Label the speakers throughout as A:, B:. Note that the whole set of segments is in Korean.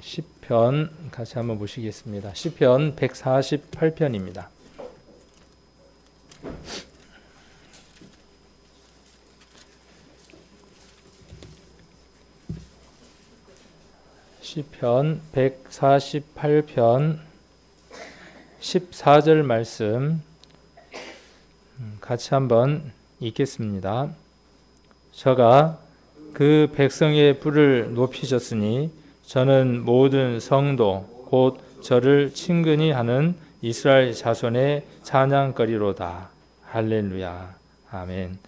A: 시편 같이 한번 보시겠습니다. 시편 148편입니다. 시편 148편 14절 말씀 같이 한번 읽겠습니다. 저가 그 백성의 뿔을 높이셨으니 저는 모든 성도 곧 저를 친근히 하는 이스라엘 자손의 찬양거리로다. 할렐루야. 아멘.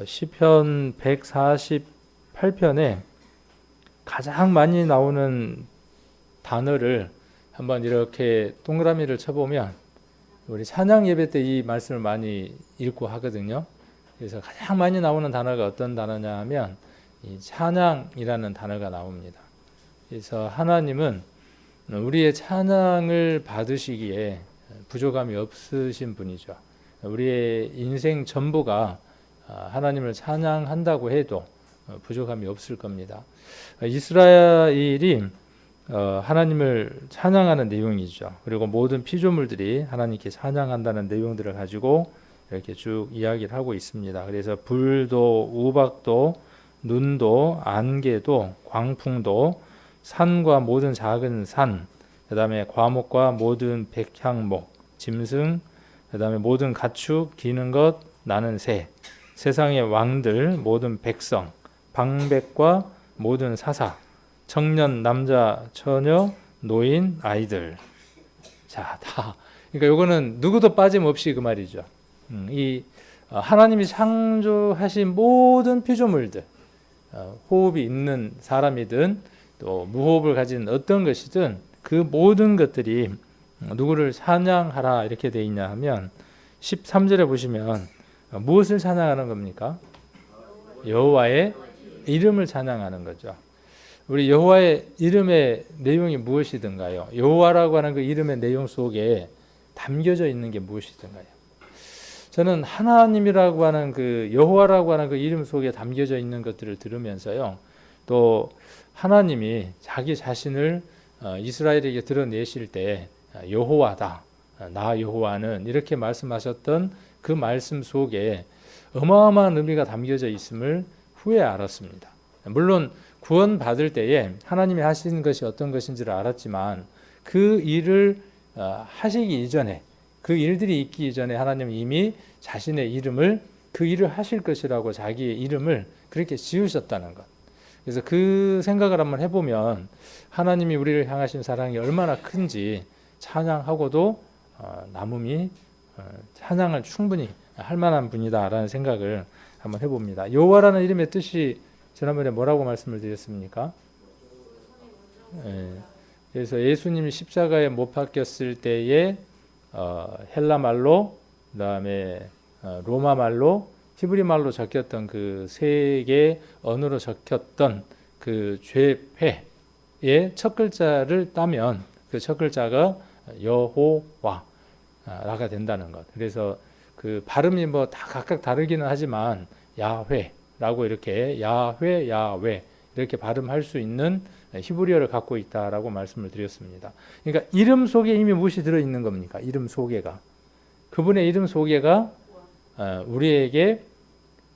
A: 시편 148편에 가장 많이 나오는 단어를 한번 이렇게 동그라미를 쳐보면 우리 찬양 예배 때 이 말씀을 많이 읽고 하거든요. 그래서 가장 많이 나오는 단어가 어떤 단어냐 하면 이 찬양이라는 단어가 나옵니다. 그래서 하나님은 우리의 찬양을 받으시기에 부족함이 없으신 분이죠. 우리의 인생 전부가 하나님을 찬양한다고 해도 부족함이 없을 겁니다. 이스라엘이 하나님을 찬양하는 내용이죠. 그리고 모든 피조물들이 하나님께 찬양한다는 내용들을 가지고 이렇게 쭉 이야기를 하고 있습니다. 그래서 불도, 우박도, 눈도, 안개도, 광풍도, 산과 모든 작은 산, 그 다음에 과목과 모든 백향목, 짐승, 그 다음에 모든 가축, 기는 것, 나는 새, 세상의 왕들, 모든 백성, 방백과 모든 사사, 청년, 남자, 처녀, 노인, 아이들. 자, 다. 그러니까 요거는 누구도 빠짐없이 그 말이죠. 이 하나님이 창조하신 모든 피조물들, 호흡이 있는 사람이든 또 무호흡을 가진 어떤 것이든 그 모든 것들이 누구를 찬양하라 이렇게 되어 있냐 하면 13절에 보시면 무엇을 찬양하는 겁니까? 여호와의 이름을 찬양하는 거죠. 우리 여호와의 이름의 내용이 무엇이든가요? 여호와라고 하는 그 이름의 내용 속에 담겨져 있는 게 무엇이든가요? 저는 하나님이라고 하는 그 여호와라고 하는 그 이름 속에 담겨져 있는 것들을 들으면서요. 또 하나님이 자기 자신을 이스라엘에게 드러내실 때 여호와다, 나 여호와는 이렇게 말씀하셨던 그 말씀 속에 어마어마한 의미가 담겨져 있음을 후에 알았습니다. 물론 구원 받을 때에 하나님이 하신 것이 어떤 것인지를 알았지만 그 일을 하시기 이전에, 그 일들이 있기 이전에 하나님은 이미 자신의 이름을 그 일을 하실 것이라고 자기의 이름을 그렇게 지으셨다는 것. 그래서 그 생각을 한번 해보면 하나님이 우리를 향하신 사랑이 얼마나 큰지 찬양하고도 남음이 찬양을 충분히 할 만한 분이다라는 생각을 한번 해봅니다. 여호와라는 이름의 뜻이 지난번에 뭐라고 말씀을 드렸습니까? 그래서 예수님이 십자가에 못 박혔을 때에 헬라 말로, 그다음에 로마 말로, 히브리 말로 적혔던 그 세 개의 언어로 적혔던 그 죄패의 첫 글자를 따면 그 첫 글자가 여호와가 된다는 것. 그래서 그 발음이 뭐 다 각각 다르기는 하지만 야훼라고 이렇게 야훼 야훼 이렇게 발음할 수 있는 히브리어를 갖고 있다라고 말씀을 드렸습니다. 그러니까 이름 속에 이미 무엇이 들어 있는 겁니까? 이름 속에가, 그분의 이름 속에가 우리에게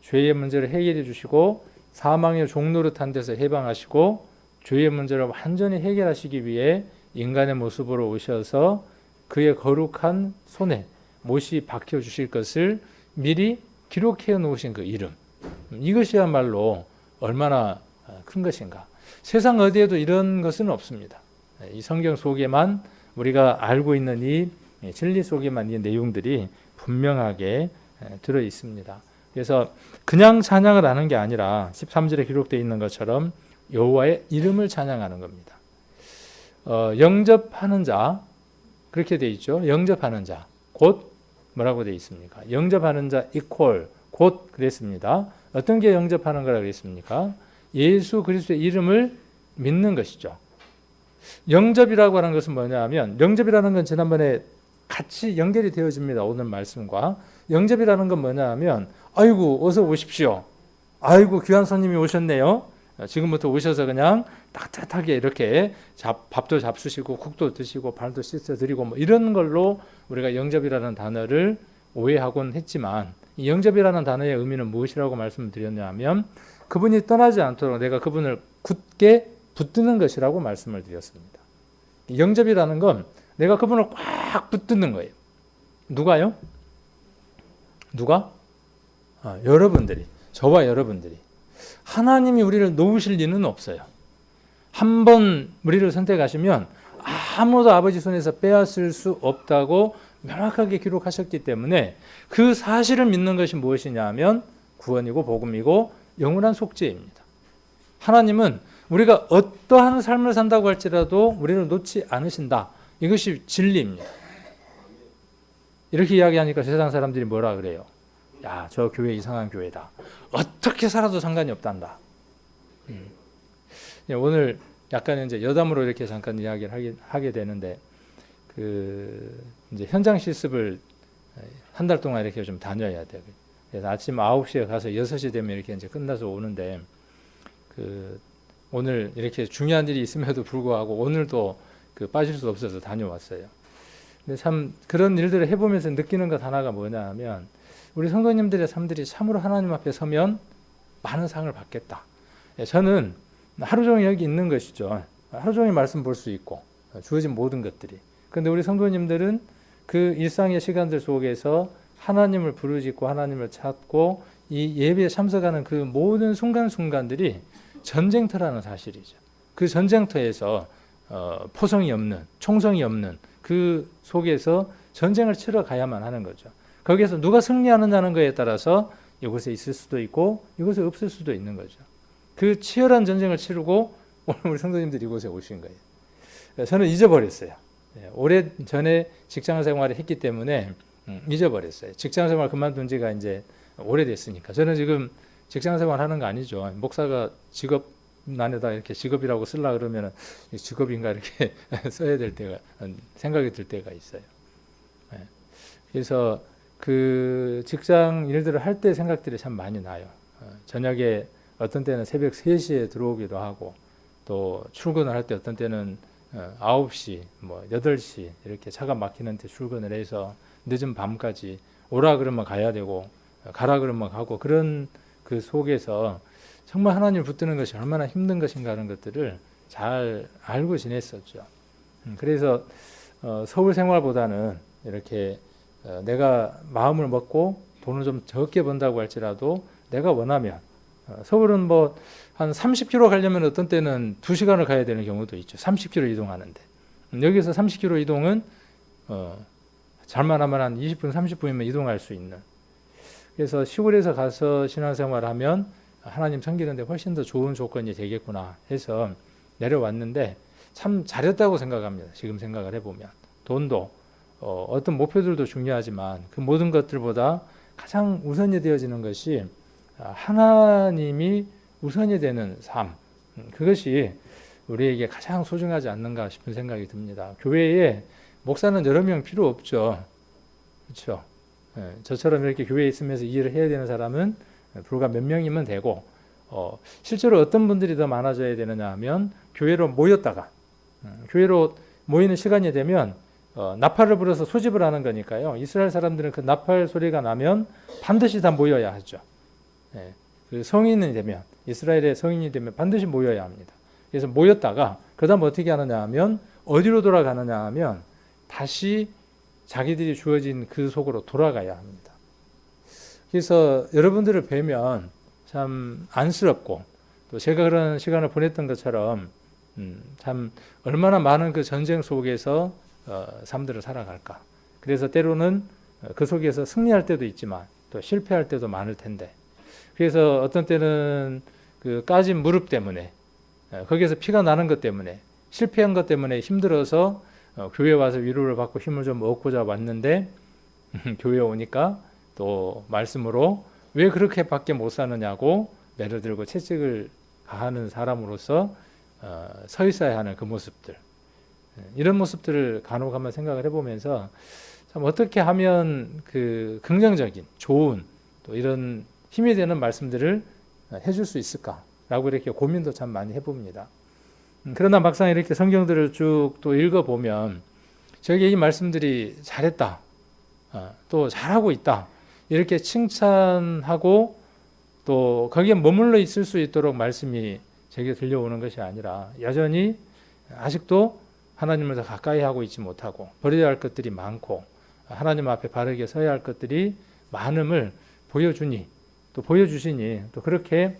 A: 죄의 문제를 해결해 주시고 사망의 종노릇한 데서 해방하시고 죄의 문제를 완전히 해결하시기 위해 인간의 모습으로 오셔서 그의 거룩한 손에 못이 박혀 주실 것을 미리 기록해 놓으신 그 이름, 이것이야말로 얼마나 큰 것인가. 세상 어디에도 이런 것은 없습니다. 이 성경 속에만 우리가 알고 있는 이 진리 속에만 이 내용들이 분명하게 들어 있습니다. 그래서 그냥 찬양을 하는 게 아니라 13절에 기록되어 있는 것처럼 여호와의 이름을 찬양하는 겁니다. 영접하는 자, 그렇게 되어 있죠. 영접하는 자, 곧 뭐라고 되어 있습니까? 영접하는 자 이퀄, 곧 그랬습니다. 어떤 게 영접하는 거라고 그랬습니까? 예수 그리스도의 이름을 믿는 것이죠. 영접이라고 하는 것은 뭐냐 하면, 영접이라는 건 지난번에 같이 연결이 되어집니다. 오늘 말씀과. 영접이라는 건 뭐냐 하면, 아이고 어서 오십시오. 아이고 귀한 손님이 오셨네요. 지금부터 오셔서 그냥 따뜻하게 이렇게 밥도 잡수시고 국도 드시고 발도 씻어드리고 뭐 이런 걸로 우리가 영접이라는 단어를 오해하곤 했지만, 이 영접이라는 단어의 의미는 무엇이라고 말씀을 드렸냐면 그분이 떠나지 않도록 내가 그분을 굳게 붙드는 것이라고 말씀을 드렸습니다. 영접이라는 건 내가 그분을 꽉 붙드는 거예요. 누가요? 누가? 여러분들이, 저와 여러분들이. 하나님이 우리를 놓으실 리는 없어요. 한 번 우리를 선택하시면 아무도 아버지 손에서 빼앗을 수 없다고 명확하게 기록하셨기 때문에 그 사실을 믿는 것이 무엇이냐 하면 구원이고 복음이고 영원한 속죄입니다. 하나님은 우리가 어떠한 삶을 산다고 할지라도 우리를 놓지 않으신다. 이것이 진리입니다. 이렇게 이야기하니까 세상 사람들이 뭐라 그래요? 야, 저 교회 이상한 교회다. 어떻게 살아도 상관이 없단다. 오늘 약간 이제 여담으로 이렇게 잠깐 이야기를 하게 되는데, 이제 현장 실습을 한 달 동안 이렇게 좀 다녀야 돼요. 그래서 아침 9시에 가서 6시 되면 이렇게 이제 끝나서 오는데, 오늘 이렇게 중요한 일이 있음에도 불구하고 오늘도 빠질 수 없어서 다녀왔어요. 근데 참 그런 일들을 해보면서 느끼는 것 하나가 뭐냐 하면, 우리 성도님들의 삶들이 참으로 하나님 앞에 서면 많은 상을 받겠다. 저는 하루 종일 여기 있는 것이죠. 하루 종일 말씀 볼 수 있고 주어진 모든 것들이. 그런데 우리 성도님들은 그 일상의 시간들 속에서 하나님을 부르짖고 하나님을 찾고 이 예배에 참석하는 그 모든 순간순간들이 전쟁터라는 사실이죠. 그 전쟁터에서 포성이 없는, 총성이 없는 그 속에서 전쟁을 치러 가야만 하는 거죠. 거기에서 누가 승리하느냐는 것에 따라서 이곳에 있을 수도 있고 이곳에 없을 수도 있는 거죠. 그 치열한 전쟁을 치르고 오늘 우리 성도님들이 이곳에 오신 거예요. 저는 잊어버렸어요. 오래 전에 직장 생활을 했기 때문에 잊어버렸어요. 직장 생활 그만둔 지가 이제 오래됐으니까. 저는 지금 직장 생활 하는 거 아니죠. 목사가 직업란에다 이렇게 직업이라고 쓰려고 그러면 직업인가 이렇게 써야 될 때가, 생각이 들 때가 있어요. 그래서 그 직장 일들을 할 때 생각들이 참 많이 나요. 저녁에 어떤 때는 새벽 3시에 들어오기도 하고, 또 출근을 할 때 어떤 때는 9시, 8시 이렇게 차가 막히는 데 출근을 해서 늦은 밤까지 오라 그러면 가야 되고 가라 그러면 가고, 그런 그 속에서 정말 하나님을 붙드는 것이 얼마나 힘든 것인가 하는 것들을 잘 알고 지냈었죠. 그래서 서울 생활보다는 이렇게 내가 마음을 먹고 돈을 좀 적게 번다고 할지라도 내가 원하면, 서울은 한 30km 가려면 어떤 때는 2시간을 가야 되는 경우도 있죠. 30km 이동하는데. 여기서 30km 이동은 잘만 하면 한 20분, 30분이면 이동할 수 있는. 그래서 시골에서 가서 신앙생활을 하면 하나님 섬기는데 훨씬 더 좋은 조건이 되겠구나 해서 내려왔는데 참 잘했다고 생각합니다. 지금 생각을 해보면. 돈도 어떤 목표들도 중요하지만 그 모든 것들보다 가장 우선이 되어지는 것이 하나님이 우선이 되는 삶, 그것이 우리에게 가장 소중하지 않는가 싶은 생각이 듭니다. 교회에 목사는 여러 명 필요 없죠. 그렇죠? 저처럼 이렇게 교회에 있으면서 일을 해야 되는 사람은 불과 몇 명이면 되고, 실제로 어떤 분들이 더 많아져야 되느냐 하면 교회로 모였다가 교회로 모이는 시간이 되면 나팔을 불어서 소집을 하는 거니까요. 이스라엘 사람들은 그 나팔 소리가 나면 반드시 다 모여야 하죠. 그 성인이 되면, 이스라엘의 성인이 되면 반드시 모여야 합니다. 그래서 모였다가 그 다음 어떻게 하느냐 하면 어디로 돌아가느냐 하면 다시 자기들이 주어진 그 속으로 돌아가야 합니다. 그래서 여러분들을 뵈면 참 안쓰럽고, 또 제가 그런 시간을 보냈던 것처럼 참 얼마나 많은 그 전쟁 속에서 삶들을 살아갈까. 그래서 때로는 그 속에서 승리할 때도 있지만 또 실패할 때도 많을 텐데, 그래서 어떤 때는 그 까진 무릎 때문에, 거기에서 피가 나는 것 때문에, 실패한 것 때문에 힘들어서 교회 와서 위로를 받고 힘을 좀 얻고자 왔는데 교회에 오니까 또 말씀으로 왜 그렇게 밖에 못 사느냐고 매를 들고 채찍을 가하는 사람으로서 서 있어야 하는 그 모습들, 이런 모습들을 간혹 한번 생각을 해보면서 참 어떻게 하면 그 긍정적인 좋은 또 이런 힘이 되는 말씀들을 해줄 수 있을까, 라고 이렇게 고민도 참 많이 해봅니다. 그러나 막상 이렇게 성경들을 쭉 또 읽어보면 저에게 이 말씀들이 잘했다, 또 잘하고 있다, 이렇게 칭찬하고 또 거기에 머물러 있을 수 있도록 말씀이 제게 들려오는 것이 아니라 여전히 아직도 하나님을 더 가까이 하고 있지 못하고 버려야 할 것들이 많고 하나님 앞에 바르게 서야 할 것들이 많음을 보여주니 또 보여주시니 또 그렇게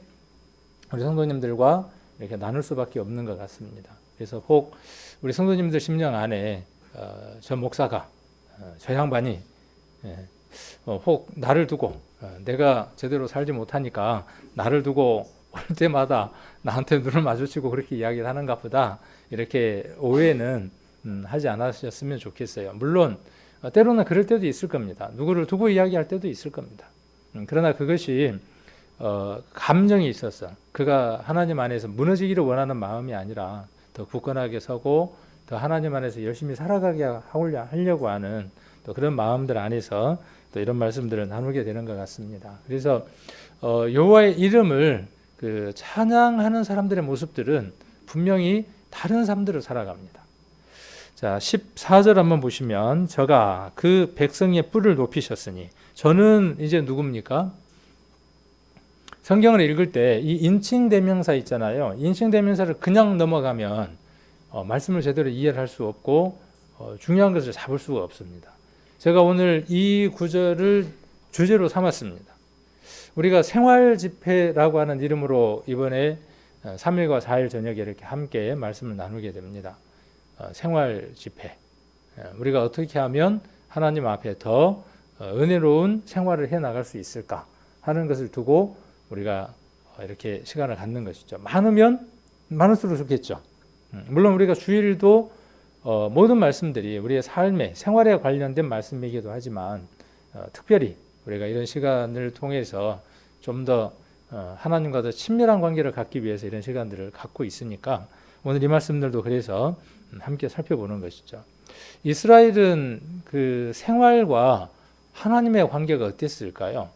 A: 우리 성도님들과 이렇게 나눌 수밖에 없는 것 같습니다. 그래서 혹 우리 성도님들 심령 안에 저 목사가 저 양반이 혹 나를 두고 내가 제대로 살지 못하니까 나를 두고 올 때마다 나한테 눈을 마주치고 그렇게 이야기를 하는가 보다, 이렇게 오해는 하지 않으셨으면 좋겠어요. 물론 때로는 그럴 때도 있을 겁니다. 누구를 두고 이야기할 때도 있을 겁니다. 그러나 그것이 감정이 있어서 그가 하나님 안에서 무너지기를 원하는 마음이 아니라 더 굳건하게 서고 더 하나님 안에서 열심히 살아가게 하려고 하는 또 그런 마음들 안에서 또 이런 말씀들을 나누게 되는 것 같습니다. 그래서 여호와의 이름을 그 찬양하는 사람들의 모습들은 분명히 다른 삶들을 살아갑니다. 자, 14절 한번 보시면 저가 그 백성의 뿔을 높이셨으니, 저는 이제 누굽니까? 성경을 읽을 때 이 인칭대명사 있잖아요. 인칭대명사를 그냥 넘어가면 말씀을 제대로 이해를 할 수 없고 중요한 것을 잡을 수가 없습니다. 제가 오늘 이 구절을 주제로 삼았습니다. 우리가 생활 집회라고 하는 이름으로 이번에 3일과 4일 저녁에 이렇게 함께 말씀을 나누게 됩니다. 생활 집회. 우리가 어떻게 하면 하나님 앞에 더 은혜로운 생활을 해 나갈 수 있을까 하는 것을 두고 우리가 이렇게 시간을 갖는 것이죠. 많으면 많을수록 좋겠죠. 물론 우리가 주일도 모든 말씀들이 우리의 삶에, 생활에 관련된 말씀이기도 하지만 특별히 우리가 이런 시간을 통해서 좀 더 하나님과 더 친밀한 관계를 갖기 위해서 이런 시간들을 갖고 있으니까 오늘 이 말씀들도 그래서 함께 살펴보는 것이죠. 이스라엘은 그 생활과 하나님의 관계가 어땠을까요?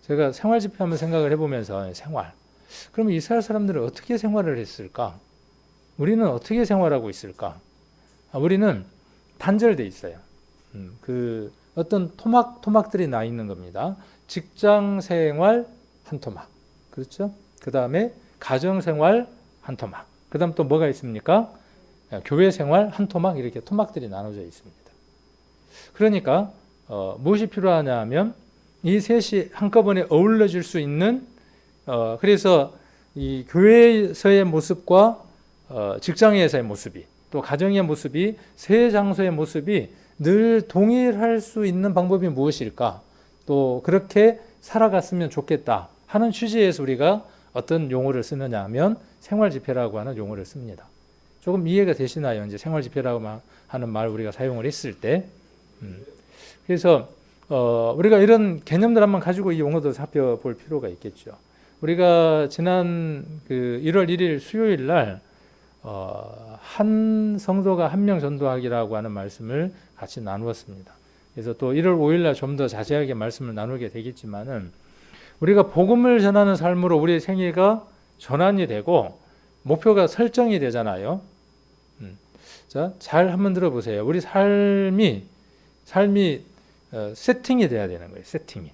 A: 제가 생활 집회 한번 생각을 해보면서 생활. 그러면 이스라엘 사람들은 어떻게 생활을 했을까? 우리는 어떻게 생활하고 있을까? 우리는 단절돼 있어요. 그 어떤 토막들이 나 있는 겁니다. 직장 생활 한 토막, 그렇죠? 그 다음에 가정 생활 한 토막. 그 다음 또 뭐가 있습니까? 교회 생활 한 토막, 이렇게 토막들이 나눠져 있습니다. 그러니까 무엇이 필요하냐 하면 이 셋이 한꺼번에 어우러질 수 있는, 그래서 이 교회에서의 모습과 직장에서의 모습이, 또 가정의 모습이, 세 장소의 모습이 늘 동일할 수 있는 방법이 무엇일까? 또 그렇게 살아갔으면 좋겠다 하는 취지에서 우리가 어떤 용어를 쓰느냐 하면 생활 집회라고 하는 용어를 씁니다. 조금 이해가 되시나요? 이제 생활 집회라고 하는 말 우리가 사용을 했을 때. 그래서 우리가 이런 개념들 한번 가지고 이 용어도 살펴볼 필요가 있겠죠. 우리가 지난 그 1월 1일 수요일 날 한 성도가 한 명 전도하기라고 하는 말씀을 같이 나누었습니다. 그래서 또 1월 5일 날 좀 더 자세하게 말씀을 나누게 되겠지만은 우리가 복음을 전하는 삶으로 우리의 생애가 전환이 되고 목표가 설정이 되잖아요. 자, 잘 한번 들어보세요. 우리 삶이 세팅이 돼야 되는 거예요. 세팅이.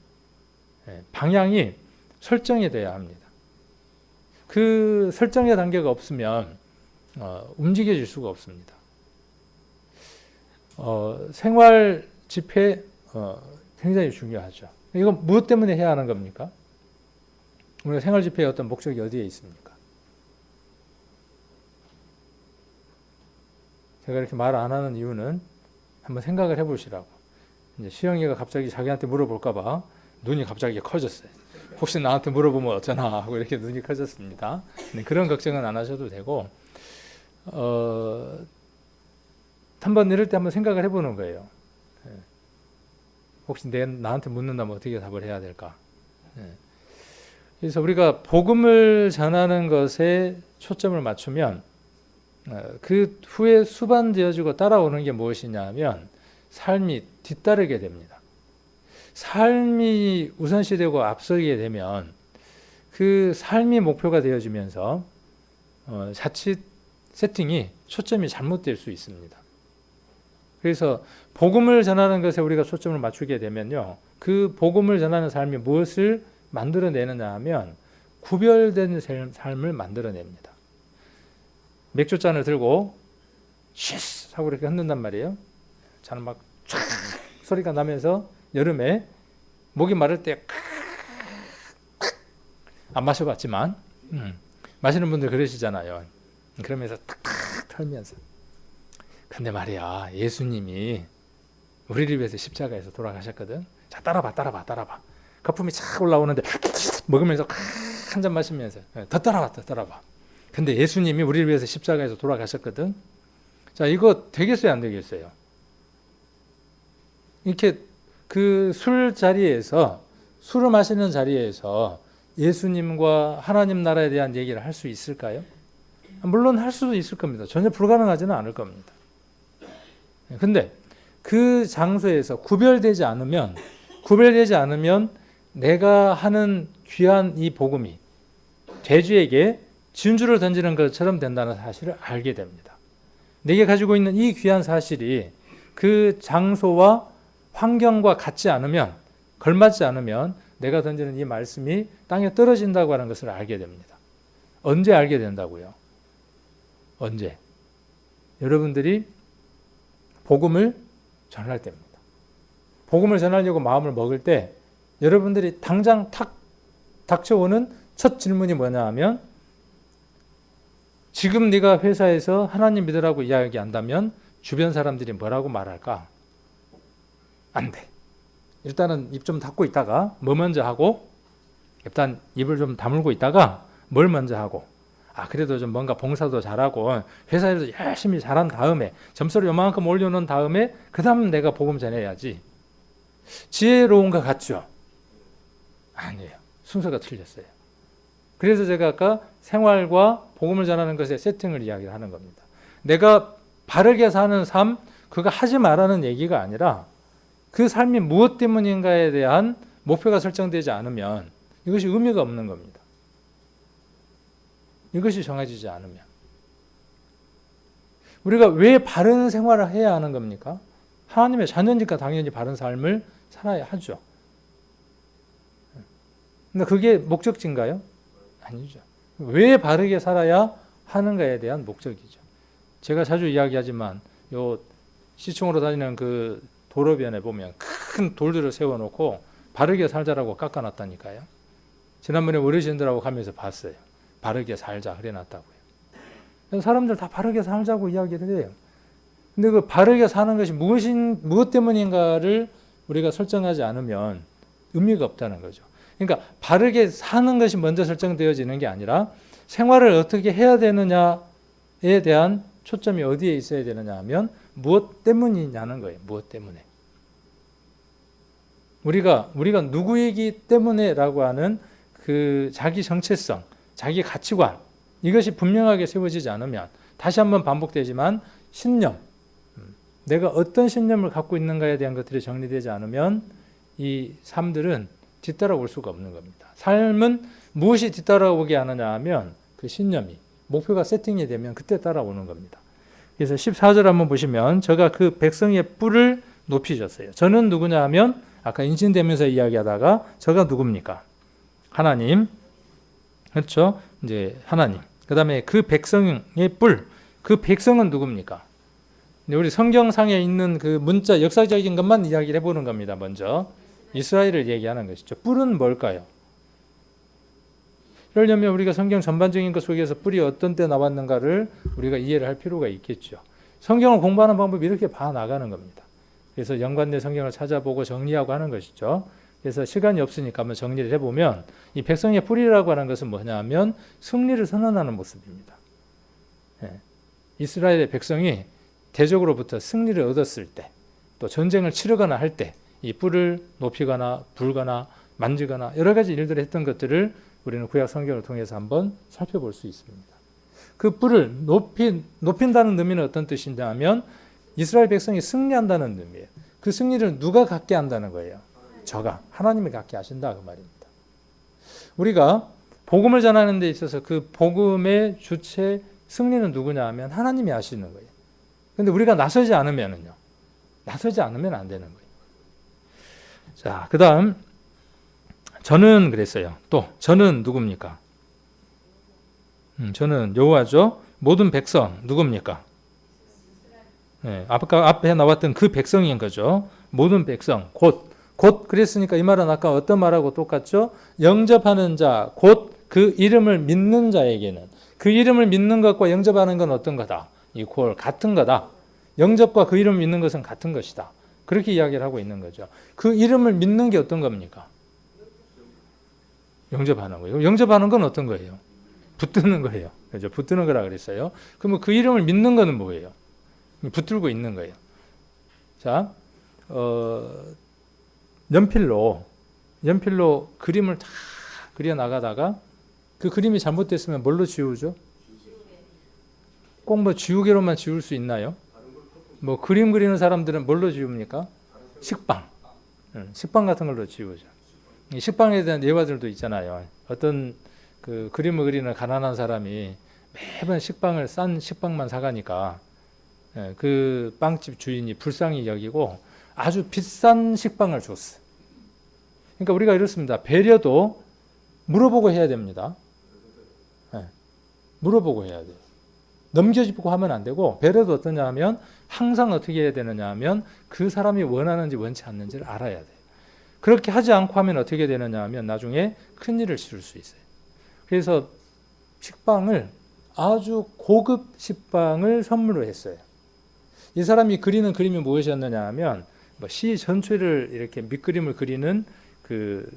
A: 방향이 설정이 돼야 합니다. 그 설정의 단계가 없으면 움직여질 수가 없습니다. 생활 집회 굉장히 중요하죠. 이건 무엇 때문에 해야 하는 겁니까? 우리가 생활 집회의 어떤 목적이 어디에 있습니까? 제가 이렇게 말 안 하는 이유는 한번 생각을 해보시라고. 이제 시영이가 갑자기 자기한테 물어볼까 봐 눈이 갑자기 커졌어요. 혹시 나한테 물어보면 어쩌나 하고 이렇게 눈이 커졌습니다. 그런 걱정은 안 하셔도 되고, 한번 이럴 때 한번 생각을 해보는 거예요. 혹시 나한테 묻는다면 어떻게 답을 해야 될까? 그래서 우리가 복음을 전하는 것에 초점을 맞추면 그 후에 수반되어지고 따라오는 게 무엇이냐 하면 삶이 뒤따르게 됩니다. 삶이 우선시되고 앞서게 되면 그 삶이 목표가 되어지면서 자칫 세팅이 초점이 잘못될 수 있습니다. 그래서 복음을 전하는 것에 우리가 초점을 맞추게 되면요, 그 복음을 전하는 삶이 무엇을 만들어내느냐 하면 구별된 삶을 만들어냅니다. 맥주잔을 들고 쉬스 하고 이렇게 흔든단 말이에요. 잔을 막 촤 소리가 나면서 여름에 목이 마를 때 안 마셔봤지만 마시는 분들 그러시잖아요. 그러면서 탁탁 털면서. 근데 말이야, 예수님이 우리를 위해서 십자가에서 돌아가셨거든. 자, 따라봐. 거품이 착 올라오는데 먹으면서 한 잔 마시면서 더 따라봐. 근데 예수님이 우리를 위해서 십자가에서 돌아가셨거든. 자, 이거 되겠어요, 안 되겠어요? 이렇게 그 술 자리에서, 술을 마시는 자리에서 예수님과 하나님 나라에 대한 얘기를 할 수 있을까요? 물론 할 수도 있을 겁니다. 전혀 불가능하지는 않을 겁니다. 근데 그 장소에서 구별되지 않으면 내가 하는 귀한 이 복음이 돼지에게 진주를 던지는 것처럼 된다는 사실을 알게 됩니다. 내게 가지고 있는 이 귀한 사실이 그 장소와 환경과 같지 않으면, 걸맞지 않으면 내가 던지는 이 말씀이 땅에 떨어진다고 하는 것을 알게 됩니다. 언제 알게 된다고요? 언제? 여러분들이 복음을 전할 때입니다. 복음을 전하려고 마음을 먹을 때 여러분들이 당장 탁 닥쳐오는 첫 질문이 뭐냐 하면, 지금 네가 회사에서 하나님 믿으라고 이야기한다면 주변 사람들이 뭐라고 말할까? 안 돼. 일단은 입 좀 닫고 있다가 뭐 먼저 하고, 일단 입을 좀 다물고 있다가 뭘 먼저 하고, 그래도 좀 뭔가 봉사도 잘하고 회사에서 열심히 잘한 다음에 점수를 요만큼 올려놓은 다음에 그 다음 내가 복음 전해야지. 지혜로운 것 같죠? 아니에요. 순서가 틀렸어요. 그래서 제가 아까 생활과 복음을 전하는 것의 세팅을 이야기하는 겁니다. 내가 바르게 사는 삶, 그거 하지 말라는 얘기가 아니라 그 삶이 무엇 때문인가에 대한 목표가 설정되지 않으면 이것이 의미가 없는 겁니다. 이것이 정해지지 않으면. 우리가 왜 바른 생활을 해야 하는 겁니까? 하나님의 자녀니까 당연히 바른 삶을 살아야 하죠. 근데 그게 목적지인가요? 아니죠. 왜 바르게 살아야 하는가에 대한 목적이죠. 제가 자주 이야기하지만 요 시청으로 다니는 그 도로변에 보면 큰 돌들을 세워놓고 바르게 살자라고 깎아놨다니까요. 지난번에 어르신들하고 가면서 봤어요. 바르게 살자 그래놨다고요. 사람들 다 바르게 살자고 이야기를 해요. 근데 그 바르게 사는 것이 무엇 때문인가를 우리가 설정하지 않으면 의미가 없다는 거죠. 그러니까 바르게 사는 것이 먼저 설정되어지는 게 아니라 생활을 어떻게 해야 되느냐에 대한 초점이 어디에 있어야 되느냐 하면 무엇 때문이냐는 거예요. 무엇 때문에. 우리가 누구이기 때문에라고 하는 그 자기 정체성, 자기 가치관, 이것이 분명하게 세워지지 않으면, 다시 한번 반복되지만 신념, 내가 어떤 신념을 갖고 있는가에 대한 것들이 정리되지 않으면 이 삶들은 뒤따라올 수가 없는 겁니다. 삶은 무엇이 뒤따라오게 하느냐 하면 그 신념이, 목표가 세팅이 되면 그때 따라오는 겁니다. 그래서 14절 한번 보시면, 저가 그 백성의 뿔을 높이셨어요. 저는 누구냐 하면 아까 인신되면서 이야기하다가 저가 누굽니까? 하나님. 그렇죠? 이제 하나님. 그 다음에 그 백성의 뿔, 그 백성은 누굽니까? 우리 성경상에 있는 그 문자, 역사적인 것만 이야기를 해보는 겁니다. 먼저 이스라엘을 얘기하는 것이죠. 뿔은 뭘까요? 그러려면 우리가 성경 전반적인 것 속에서 뿔이 어떤 때 나왔는가를 우리가 이해를 할 필요가 있겠죠. 성경을 공부하는 방법이 이렇게 봐나가는 겁니다. 그래서 연관된 성경을 찾아보고 정리하고 하는 것이죠. 그래서 시간이 없으니까 한번 정리를 해보면, 이 백성의 뿔이라고 하는 것은 뭐냐 하면 승리를 선언하는 모습입니다. 이스라엘의 백성이 대적으로부터 승리를 얻었을 때, 또 전쟁을 치르거나 할 때 이 뿔을 높이거나 불거나 만지거나 여러 가지 일들을 했던 것들을 우리는 구약 성경을 통해서 한번 살펴볼 수 있습니다. 그 뿔을 높인다는 의미는 어떤 뜻이냐 하면 이스라엘 백성이 승리한다는 의미예요. 그 승리를 누가 갖게 한다는 거예요? 저가, 하나님이 갖게 하신다 그 말입니다. 우리가 복음을 전하는 데 있어서 그 복음의 주체 승리는 누구냐 하면 하나님이 하시는 거예요. 근데 우리가 나서지 않으면은요. 나서지 않으면 안 되는 거예요. 자, 그 다음 저는 그랬어요. 또 저는 누굽니까? 저는 여호와죠. 모든 백성 누굽니까? 네, 아까 앞에 나왔던 그 백성인 거죠. 모든 백성 곧 그랬으니까 이 말은 아까 어떤 말하고 똑같죠? 영접하는 자, 곧 그 이름을 믿는 자에게는 그 이름을 믿는 것과 영접하는 건 어떤 거다? 이퀄 같은 거다. 영접과 그 이름을 믿는 것은 같은 것이다. 그렇게 이야기를 하고 있는 거죠. 그 이름을 믿는 게 어떤 겁니까? 영접하는 거예요. 영접하는 건 어떤 거예요? 붙드는 거예요. 그죠? 붙드는 거라 그랬어요. 그러면 그 이름을 믿는 거는 뭐예요? 붙들고 있는 거예요. 자, 연필로 그림을 다 그려 나가다가 그 그림이 잘못됐으면 뭘로 지우죠? 꼭 뭐 지우개로만 지울 수 있나요? 뭐 그림 그리는 사람들은 뭘로 지웁니까? 식빵 같은 걸로 지우죠. 이 식빵에 대한 예화들도 있잖아요. 어떤 그 그림을 그리는 가난한 사람이 매번 싼 식빵만 사가니까 그 빵집 주인이 불쌍히 여기고 아주 비싼 식빵을 줬어. 그러니까 우리가 이렇습니다. 배려도 물어보고 해야 됩니다. 물어보고 해야 돼요. 넘겨짚고 하면 안 되고, 배려도 어떠냐 하면 항상 어떻게 해야 되느냐 하면 그 사람이 원하는지 원치 않는지를 알아야 돼요. 그렇게 하지 않고 하면 어떻게 되느냐 하면 나중에 큰일을 치를 수 있어요. 그래서 식빵을 아주 고급 식빵을 선물로 했어요. 이 사람이 그리는 그림이 무엇이었느냐 하면 시 전체를 이렇게 밑그림을 그리는 그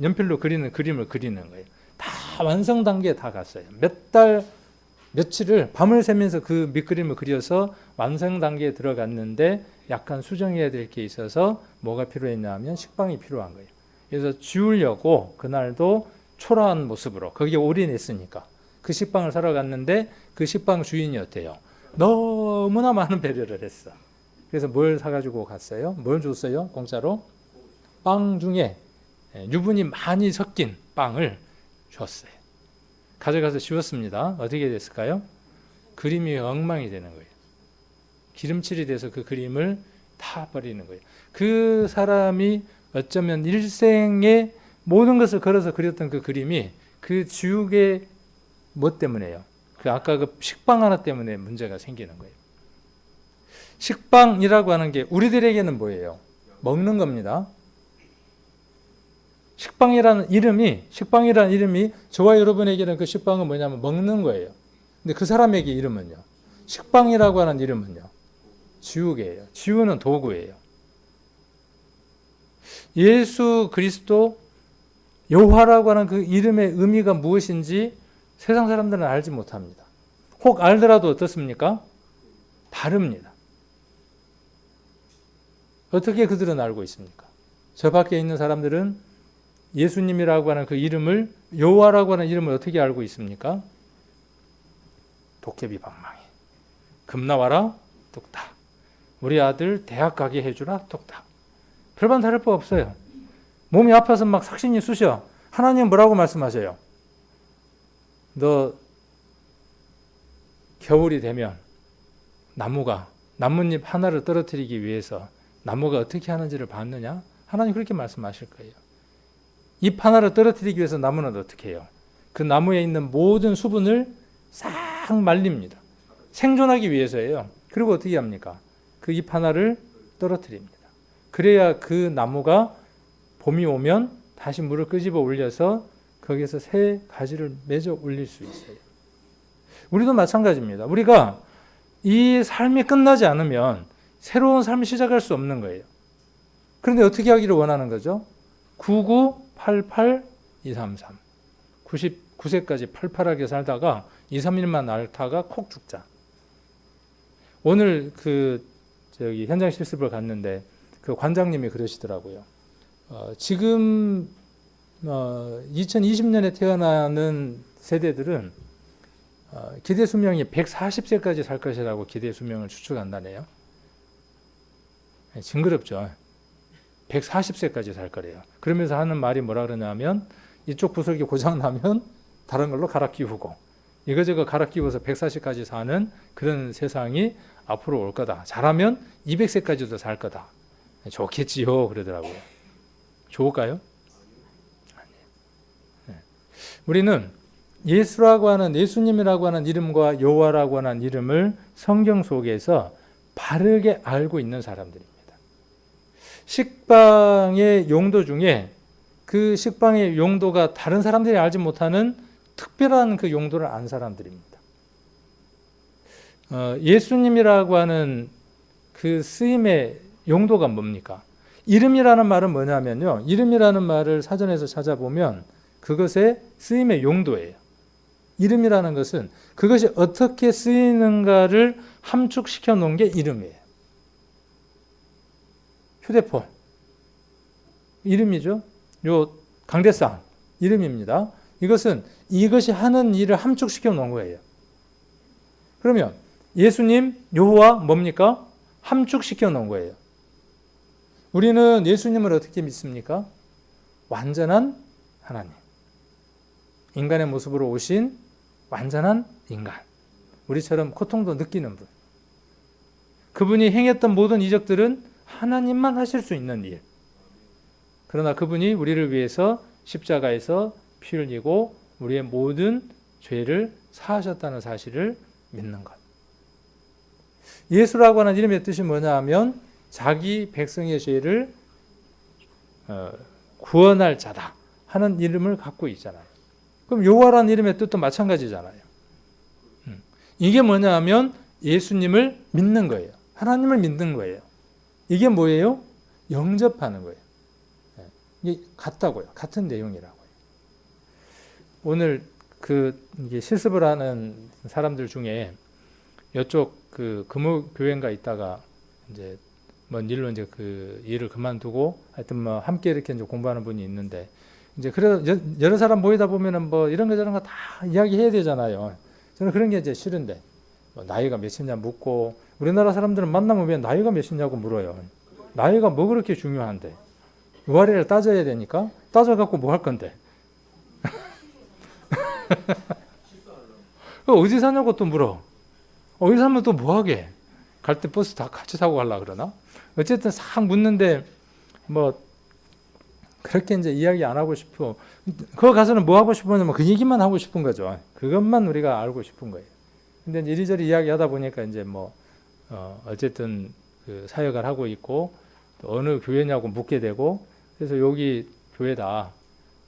A: 연필로 그리는 그림을 그리는 거예요. 다 완성 단계에 다 갔어요. 며칠을 밤을 새면서 그 밑그림을 그려서 완성 단계에 들어갔는데 약간 수정해야 될 게 있어서 뭐가 필요했냐 하면 식빵이 필요한 거예요. 그래서 지우려고 그날도 초라한 모습으로 거기에 올인했으니까 그 식빵을 사러 갔는데 그 식빵 주인이 어때요? 너무나 많은 배려를 했어. 그래서 뭘 사가지고 갔어요? 뭘 줬어요? 공짜로? 빵 중에 유분이 많이 섞인 빵을 줬어요. 가져가서 씌웠습니다. 어떻게 됐을까요? 그림이 엉망이 되는 거예요. 기름칠이 돼서 그 그림을 다 버리는 거예요. 그 사람이 어쩌면 일생에 모든 것을 걸어서 그렸던 그 그림이 그 지우개 뭐 때문에요? 아까 그 식빵 하나 때문에 문제가 생기는 거예요. 식빵이라고 하는 게 우리들에게는 뭐예요? 먹는 겁니다. 식빵이라는 이름이 저와 여러분에게는 그 식빵은 뭐냐면 먹는 거예요. 근데 그 사람에게 이름은요. 식빵이라고 하는 이름은요. 지우개예요. 지우는 도구예요. 예수 그리스도 여호와라고 하는 그 이름의 의미가 무엇인지 세상 사람들은 알지 못합니다. 혹 알더라도 어떻습니까? 다릅니다. 어떻게 그들은 알고 있습니까? 저 밖에 있는 사람들은 예수님이라고 하는 그 이름을, 여호와라고 하는 이름을 어떻게 알고 있습니까? 도깨비 방망이. 금 나와라 뚝딱. 우리 아들 대학 가게 해주라 뚝딱. 별반 다를 바 없어요. 몸이 아파서 막 삭신이 쑤셔. 하나님 뭐라고 말씀하세요? 너 겨울이 되면 나뭇잎 하나를 떨어뜨리기 위해서 나무가 어떻게 하는지를 봤느냐? 하나님 그렇게 말씀하실 거예요. 잎 하나를 떨어뜨리기 위해서 나무는 어떻게 해요? 그 나무에 있는 모든 수분을 싹 말립니다. 생존하기 위해서예요. 그리고 어떻게 합니까? 그 잎 하나를 떨어뜨립니다. 그래야 그 나무가 봄이 오면 다시 물을 끄집어 올려서 거기에서 새 가지를 맺어 올릴 수 있어요. 우리도 마찬가지입니다. 우리가 이 삶이 끝나지 않으면 새로운 삶을 시작할 수 없는 거예요. 그런데 어떻게 하기를 원하는 거죠? 9988-233 99세까지 팔팔하게 살다가 2-3일만 앓다가 콕 죽자. 오늘 현장 실습을 갔는데 그 관장님이 그러시더라고요. 지금 2020년에 태어나는 세대들은 기대 수명이 140세까지 살 것이라고 기대 수명을 추측한다네요. 징그럽죠. 140세까지 살 거래요. 그러면서 하는 말이 뭐라 그러냐면 이쪽 부설기 고장 나면 다른 걸로 갈아 끼우고 이거저거 갈아 끼워서 140까지 사는 그런 세상이 앞으로 올 거다. 잘하면 200세까지도 살 거다. 좋겠지요. 그러더라고요. 좋을까요? 아니에요. 우리는 예수라고 하는, 예수님이라고 하는 이름과 여호와라고 하는 이름을 성경 속에서 바르게 알고 있는 사람들입니다. 식빵의 용도 중에 그 식빵의 용도가 다른 사람들이 알지 못하는 특별한 그 용도를 안 사람들입니다. 예수님이라고 하는 그 쓰임의 용도가 뭡니까? 이름이라는 말은 뭐냐면요. 이름이라는 말을 사전에서 찾아보면 그것의 쓰임의 용도예요. 이름이라는 것은 그것이 어떻게 쓰이는가를 함축시켜 놓은 게 이름이에요. 휴대폰 이름이죠. 요 강대상 이름입니다. 이것이 하는 일을 함축시켜 놓은 거예요. 그러면 예수님, 여호와 뭡니까? 함축시켜 놓은 거예요. 우리는 예수님을 어떻게 믿습니까? 완전한 하나님. 인간의 모습으로 오신 완전한 인간. 우리처럼 고통도 느끼는 분. 그분이 행했던 모든 이적들은 하나님만 하실 수 있는 일. 그러나 그분이 우리를 위해서 십자가에서 피 흘리고 우리의 모든 죄를 사하셨다는 사실을 믿는 것. 예수라고 하는 이름의 뜻이 뭐냐 하면 자기 백성의 죄를 구원할 자다 하는 이름을 갖고 있잖아요. 그럼 여호와라는 이름의 뜻도 마찬가지잖아요. 이게 뭐냐 하면 예수님을 믿는 거예요. 하나님을 믿는 거예요. 이게 뭐예요? 영접하는 거예요. 이게 같다고요. 같은 내용이라고요. 오늘 이게 실습을 하는 사람들 중에 이쪽 금호교회인가 있다가 이제 뭔 일로 이제 그 일을 그만두고 하여튼 뭐 함께 이렇게 이제 공부하는 분이 있는데 이제 그래서 여러 사람 모이다 보면은 뭐 이런 거 저런 거 다 이야기해야 되잖아요. 저는 그런 게 이제 싫은데 뭐 나이가 몇이냐 묻고 우리나라 사람들은 만나면 왜 나이가 몇이냐고 물어요. 나이가 뭐 그렇게 중요한데 유아래를 따져야 되니까 따져갖고 뭐 할 건데 어디 사냐고 또 물어. 어디 사면 또 뭐하게 갈 때 버스 다 같이 타고 가려고 그러나 어쨌든 싹 묻는데 뭐 그렇게 이제 이야기 안 하고 싶어. 거기 가서는 뭐 하고 싶으냐면 그 얘기만 하고 싶은 거죠. 그것만 우리가 알고 싶은 거예요. 근데 이리저리 이야기하다 보니까 이제 뭐 어쨌든 그 사역을 하고 있고 또 어느 교회냐고 묻게 되고 그래서 여기 교회다.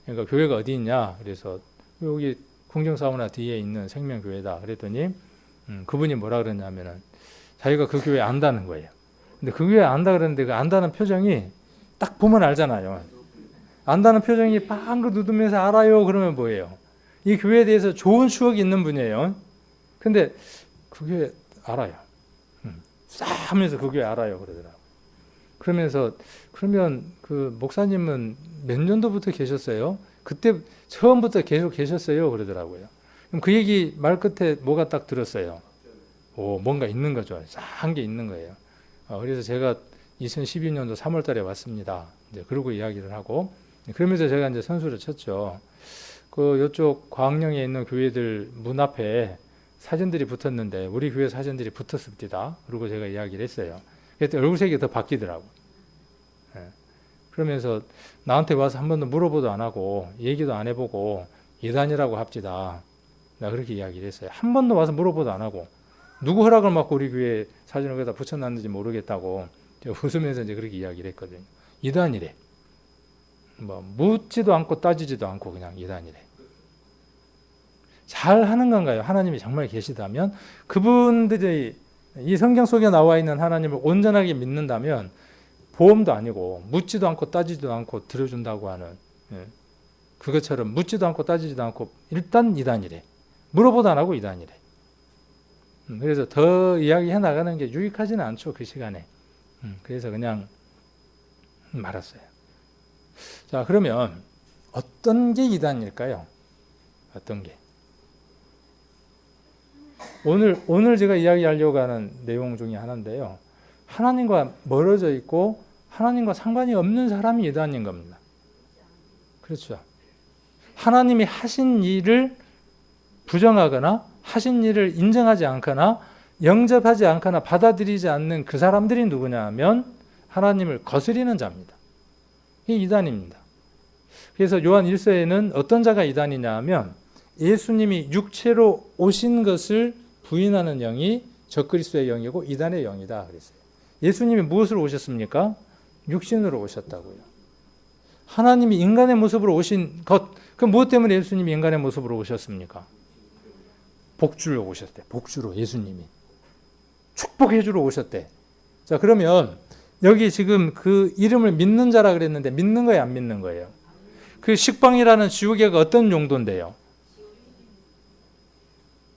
A: 그러니까 교회가 어디 있냐? 그래서 여기 궁정사우나 뒤에 있는 생명교회다. 그랬더니 그분이 뭐라 그러냐면은 자기가 그 교회 안다는 거예요. 근데 그 교회 안다 그러는데 그 안다는 표정이 딱 보면 알잖아요. 안다는 표정이 빵긋 웃으면서 알아요. 그러면 뭐예요? 이 교회에 대해서 좋은 추억이 있는 분이에요. 근데 그 교회 알아요. 싹 하면서 그 교회 알아요. 그러더라고요. 그러면서 그러면 그 목사님은 몇 년도부터 계셨어요? 그때 처음부터 계속 계셨어요? 그러더라고요. 그럼 그 얘기 말 끝에 뭐가 딱 들었어요? 뭔가 있는 거죠. 한 게 있는 거예요. 그래서 제가 2012년도 3월 달에 왔습니다. 이제 그러고 이야기를 하고 그러면서 제가 이제 선수를 쳤죠. 요쪽 광명에 있는 교회들 문 앞에 사진들이 붙었는데 우리 교회 사진들이 붙었습니다. 그리고 제가 이야기를 했어요. 그때 얼굴색이 더 바뀌더라고. 그러면서 나한테 와서 한 번도 물어보도 안 하고 얘기도 안 해보고 이단이라고 합시다. 나 그렇게 이야기를 했어요. 한 번도 와서 물어보도 안 하고 누구 허락을 받고 우리 교회 사진을 거기다 붙여놨는지 모르겠다고 웃으면서 이제 그렇게 이야기를 했거든요. 이단이래. 뭐 묻지도 않고 따지지도 않고 그냥 이단이래. 잘 하는 건가요? 하나님이 정말 계시다면 그분들이 이 성경 속에 나와 있는 하나님을 온전하게 믿는다면 보험도 아니고 묻지도 않고 따지지도 않고 들어준다고 하는 그것처럼 묻지도 않고 따지지도 않고 일단 이단이래. 물어보도 안 하고 이단이래. 그래서 더 이야기해 나가는 게 유익하지는 않죠. 그 시간에. 그래서 그냥 말았어요. 자, 그러면 어떤 게 이단일까요? 어떤 게? 오늘 제가 이야기하려고 하는 내용 중에 하나인데요. 하나님과 멀어져 있고 하나님과 상관이 없는 사람이 이단인 겁니다. 그렇죠. 하나님이 하신 일을 부정하거나 하신 일을 인정하지 않거나 영접하지 않거나 받아들이지 않는 그 사람들이 누구냐 하면 하나님을 거스리는 자입니다. 이 이단입니다. 그래서 요한 1서에는 어떤 자가 이단이냐 하면 예수님이 육체로 오신 것을 부인하는 영이 적그리스도의 영이고 이단의 영이다 그랬어요. 예수님이 무엇으로 오셨습니까? 육신으로 오셨다고요. 하나님이 인간의 모습으로 오신 것, 그 무엇 때문에 예수님이 인간의 모습으로 오셨습니까? 복주로 오셨대. 복주로 예수님이. 축복해 주러 오셨대. 자, 그러면 여기 지금 그 이름을 믿는 자라 그랬는데 믿는 거예요, 안 믿는 거예요? 그 식빵이라는 지우개가 어떤 용도인데요?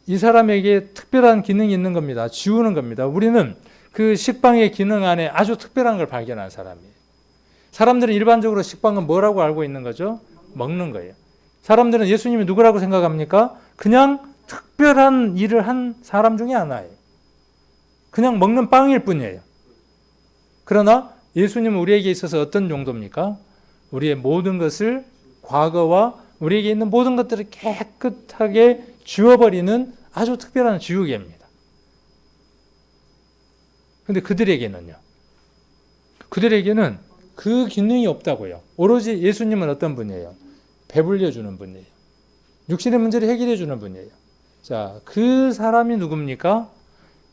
A: 이 사람에게 특별한 기능이 있는 겁니다. 지우는 겁니다. 우리는 그 식빵의 기능 안에 아주 특별한 걸 발견한 사람이에요. 사람들은 일반적으로 식빵은 뭐라고 알고 있는 거죠? 먹는 거예요. 사람들은 예수님이 누구라고 생각합니까? 그냥 특별한 일을 한 사람 중에 하나예요. 그냥 먹는 빵일 뿐이에요. 그러나 예수님은 우리에게 있어서 어떤 용도입니까? 우리의 모든 것을, 과거와 우리에게 있는 모든 것들을 깨끗하게 지워버리는 아주 특별한 지우개입니다. 그런데 그들에게는요? 그들에게는 그 기능이 없다고요. 오로지 예수님은 어떤 분이에요? 배불려주는 분이에요. 육신의 문제를 해결해 주는 분이에요. 자, 그 사람이 누굽니까?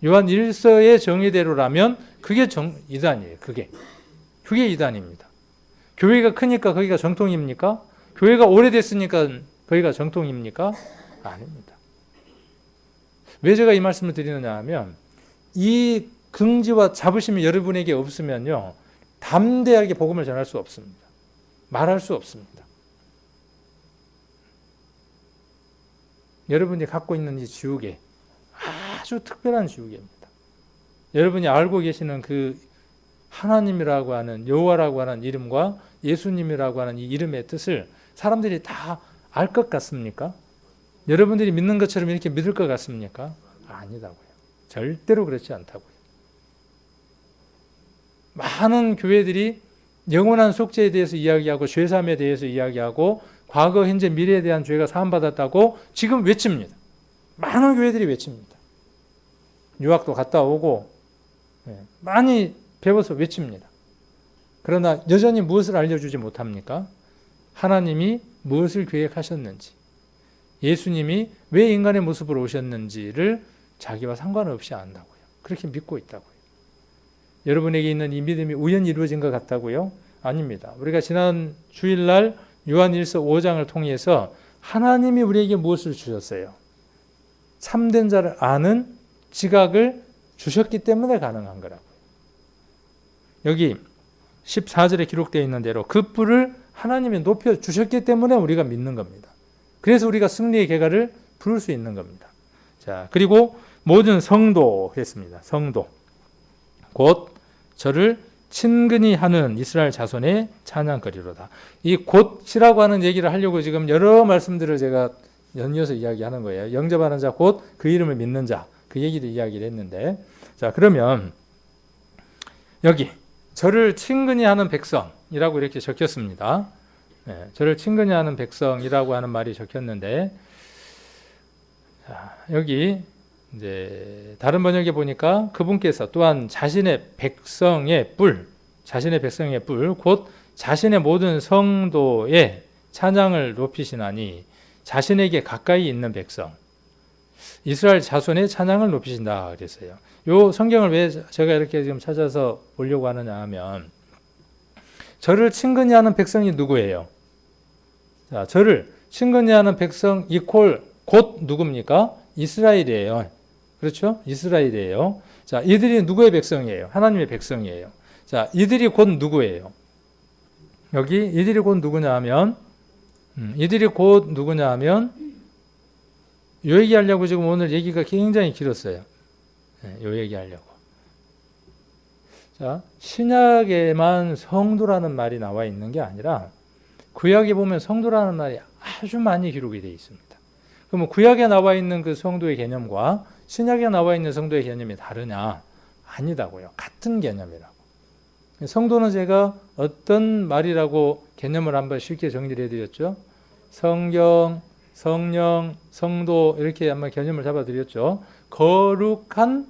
A: 요한 1서의 정의대로라면 그게 이단이에요. 그게 이단입니다. 교회가 크니까 거기가 정통입니까? 교회가 오래됐으니까 거기가 정통입니까? 아닙니다. 왜 제가 이 말씀을 드리느냐 하면 이 긍지와 자부심이 여러분에게 없으면요, 담대하게 복음을 전할 수 없습니다. 말할 수 없습니다. 여러분이 갖고 있는 이 지우개, 아주 특별한 지우개입니다. 여러분이 알고 계시는 그 하나님이라고 하는, 여호와라고 하는 이름과 예수님이라고 하는 이 이름의 뜻을 사람들이 다 알 것 같습니까? 여러분들이 믿는 것처럼 이렇게 믿을 것 같습니까? 아니다고요. 절대로 그렇지 않다고요. 많은 교회들이 영원한 속죄에 대해서 이야기하고 죄사함에 대해서 이야기하고 과거, 현재, 미래에 대한 죄가 사함받았다고 지금 외칩니다. 많은 교회들이 외칩니다. 유학도 갔다 오고 많이 배워서 외칩니다. 그러나 여전히 무엇을 알려주지 못합니까? 하나님이 무엇을 계획하셨는지, 예수님이 왜 인간의 모습으로 오셨는지를 자기와 상관없이 안다고요. 그렇게 믿고 있다고요. 여러분에게 있는 이 믿음이 우연히 이루어진 것 같다고요? 아닙니다. 우리가 지난 주일날 요한 1서 5장을 통해서 하나님이 우리에게 무엇을 주셨어요? 참된 자를 아는 지각을 주셨기 때문에 가능한 거라고요. 여기 14절에 기록되어 있는 대로 그 뿔을 하나님이 높여주셨기 때문에 우리가 믿는 겁니다. 그래서 우리가 승리의 계가를 부를 수 있는 겁니다. 자, 그리고 모든 성도 했습니다. 성도. 곧 저를 친근히 하는 이스라엘 자손의 찬양거리로다. 이 곧이라고 하는 얘기를 하려고 지금 여러 말씀들을 제가 연이어서 이야기하는 거예요. 영접하는 자, 곧 그 이름을 믿는 자. 그 얘기를 이야기를 했는데, 자, 그러면 여기 저를 친근히 하는 백성이라고 이렇게 적혔습니다. 네, 저를 친근히 하는 백성이라고 하는 말이 적혔는데, 자, 여기 이제 다른 번역에 보니까 그분께서 또한 자신의 백성의 뿔, 곧 자신의 모든 성도의 찬양을 높이시나니 자신에게 가까이 있는 백성, 이스라엘 자손의 찬양을 높이신다 그랬어요. 요 성경을 왜 제가 이렇게 지금 찾아서 보려고 하느냐 하면, 저를 친근히 하는 백성이 누구예요? 자, 저를 친근히 하는 백성 이퀄 곧 누굽니까? 이스라엘이에요. 그렇죠? 이스라엘이에요. 자, 이들이 누구의 백성이에요? 하나님의 백성이에요. 자, 이들이 곧 누구예요? 여기 이들이 곧 누구냐 하면, 요 얘기하려고 지금 오늘 얘기가 굉장히 길었어요. 요 얘기하려고. 자, 신약에만 성도라는 말이 나와 있는 게 아니라 구약에 보면 성도라는 말이 아주 많이 기록이 되어 있습니다. 그러면 구약에 나와 있는 그 성도의 개념과 신약에 나와 있는 성도의 개념이 다르냐? 아니다고요. 같은 개념이라고. 성도는 제가 어떤 말이라고 개념을 한번 쉽게 정리를 해드렸죠? 성경, 성령, 성도 이렇게 한번 개념을 잡아드렸죠. 거룩한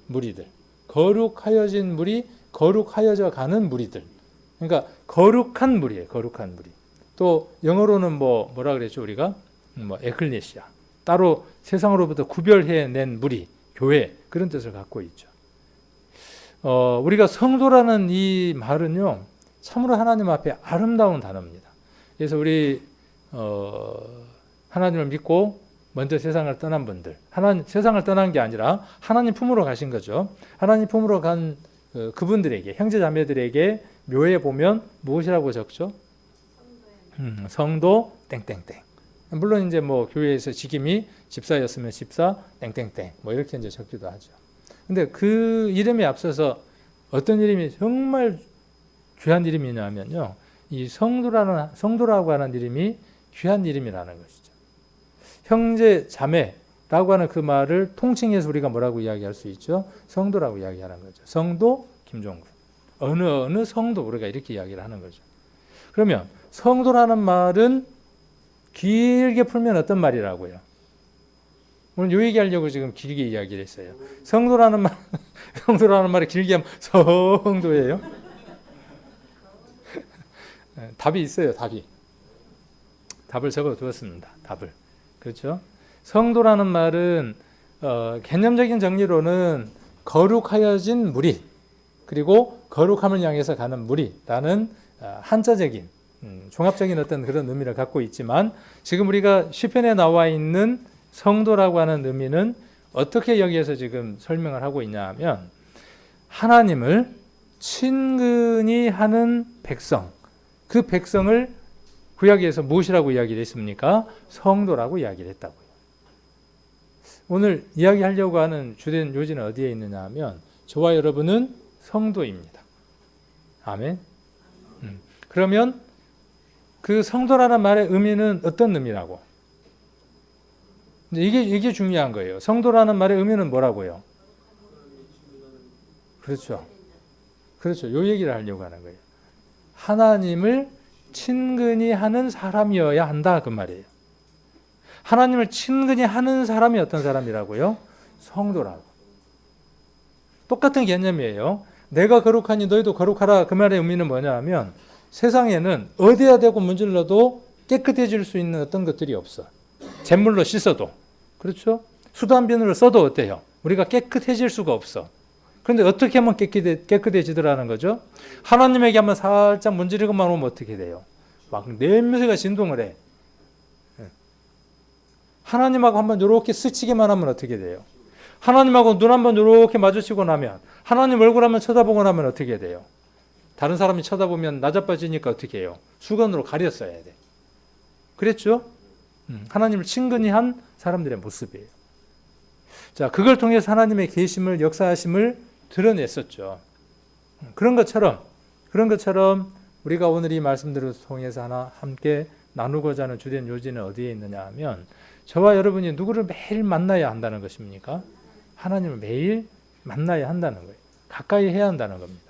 A: 무리들, 거룩하여진 무리, 거룩하여져 가는 무리들. 그러니까 거룩한 무리예요. 거룩한 무리. 또 영어로는 뭐라 그랬죠 우리가? 에클레시아. 따로 세상으로부터 구별해낸 무리, 교회 그런 뜻을 갖고 있죠. 우리가 성도라는 이 말은요 참으로 하나님 앞에 아름다운 단어입니다. 그래서 우리 하나님을 믿고 먼저 세상을 떠난 분들, 세상을 떠난 게 아니라 하나님 품으로 가신 거죠. 하나님 품으로 간 그분들에게, 형제 자매들에게 묘에 보면 무엇이라고 적죠? 성도 땡땡땡. 물론 이제 교회에서 직임이 집사였으면 집사 땡땡땡 이렇게 이제 적기도 하죠. 근데 그 이름에 앞서서 어떤 이름이 정말 귀한 이름이냐면요, 이 성도라고 하는 이름이 귀한 이름이라는 것이죠. 형제 자매라고 하는 그 말을 통칭해서 우리가 뭐라고 이야기할 수 있죠? 성도라고 이야기하는 거죠. 성도 김종근. 어느 성도 우리가 이렇게 이야기를 하는 거죠. 그러면 성도라는 말은 길게 풀면 어떤 말이라고요? 오늘 요 얘기하려고 지금 길게 이야기를 했어요. 성도라는 말을 길게 하면 성도예요? 답이 있어요. 답을 적어두었습니다. 답을. 그렇죠? 성도라는 말은 개념적인 정리로는 거룩하여진 무리, 그리고 거룩함을 향해서 가는 무리라는 한자적인 종합적인 어떤 그런 의미를 갖고 있지만, 지금 우리가 시편에 나와 있는 성도라고 하는 의미는 어떻게 여기에서 지금 설명을 하고 있냐 하면, 하나님을 친근히 하는 백성, 그 백성을 구약에서 무엇이라고 이야기를 했습니까? 성도라고 이야기를 했다고요. 오늘 이야기하려고 하는 주된 요지는 어디에 있느냐 하면, 저와 여러분은 성도입니다. 아멘. 그러면 그 성도라는 말의 의미는 어떤 의미라고? 이게 중요한 거예요. 성도라는 말의 의미는 뭐라고요? 그렇죠. 요 얘기를 하려고 하는 거예요. 하나님을 친근히 하는 사람이어야 한다 그 말이에요. 하나님을 친근히 하는 사람이 어떤 사람이라고요? 성도라고. 똑같은 개념이에요. 내가 거룩하니 너희도 거룩하라 그 말의 의미는 뭐냐 하면, 세상에는 어디다 대고 문질러도 깨끗해질 수 있는 어떤 것들이 없어. 잿물로 씻어도, 그렇죠? 수단비누를 써도 어때요? 우리가 깨끗해질 수가 없어. 그런데 어떻게 하면 깨끗해지더라는 거죠? 하나님에게 한번 살짝 문지르고만 오면 어떻게 돼요? 막 냄새가 진동을 해. 하나님하고 한번 이렇게 스치기만 하면 어떻게 돼요? 하나님하고 눈 한번 이렇게 마주치고 나면, 하나님 얼굴 한번 쳐다보고 나면 어떻게 돼요? 다른 사람이 쳐다보면 나자빠지니까 어떻게 해요? 수건으로 가렸어야 돼. 그랬죠? 하나님을 친근히 한 사람들의 모습이에요. 자, 그걸 통해서 하나님의 계심을, 역사하심을 드러냈었죠. 그런 것처럼 우리가 오늘 이 말씀들을 통해서 하나 함께 나누고자 하는 주된 요지는 어디에 있느냐 하면, 저와 여러분이 누구를 매일 만나야 한다는 것입니까? 하나님을 매일 만나야 한다는 거예요. 가까이 해야 한다는 겁니다.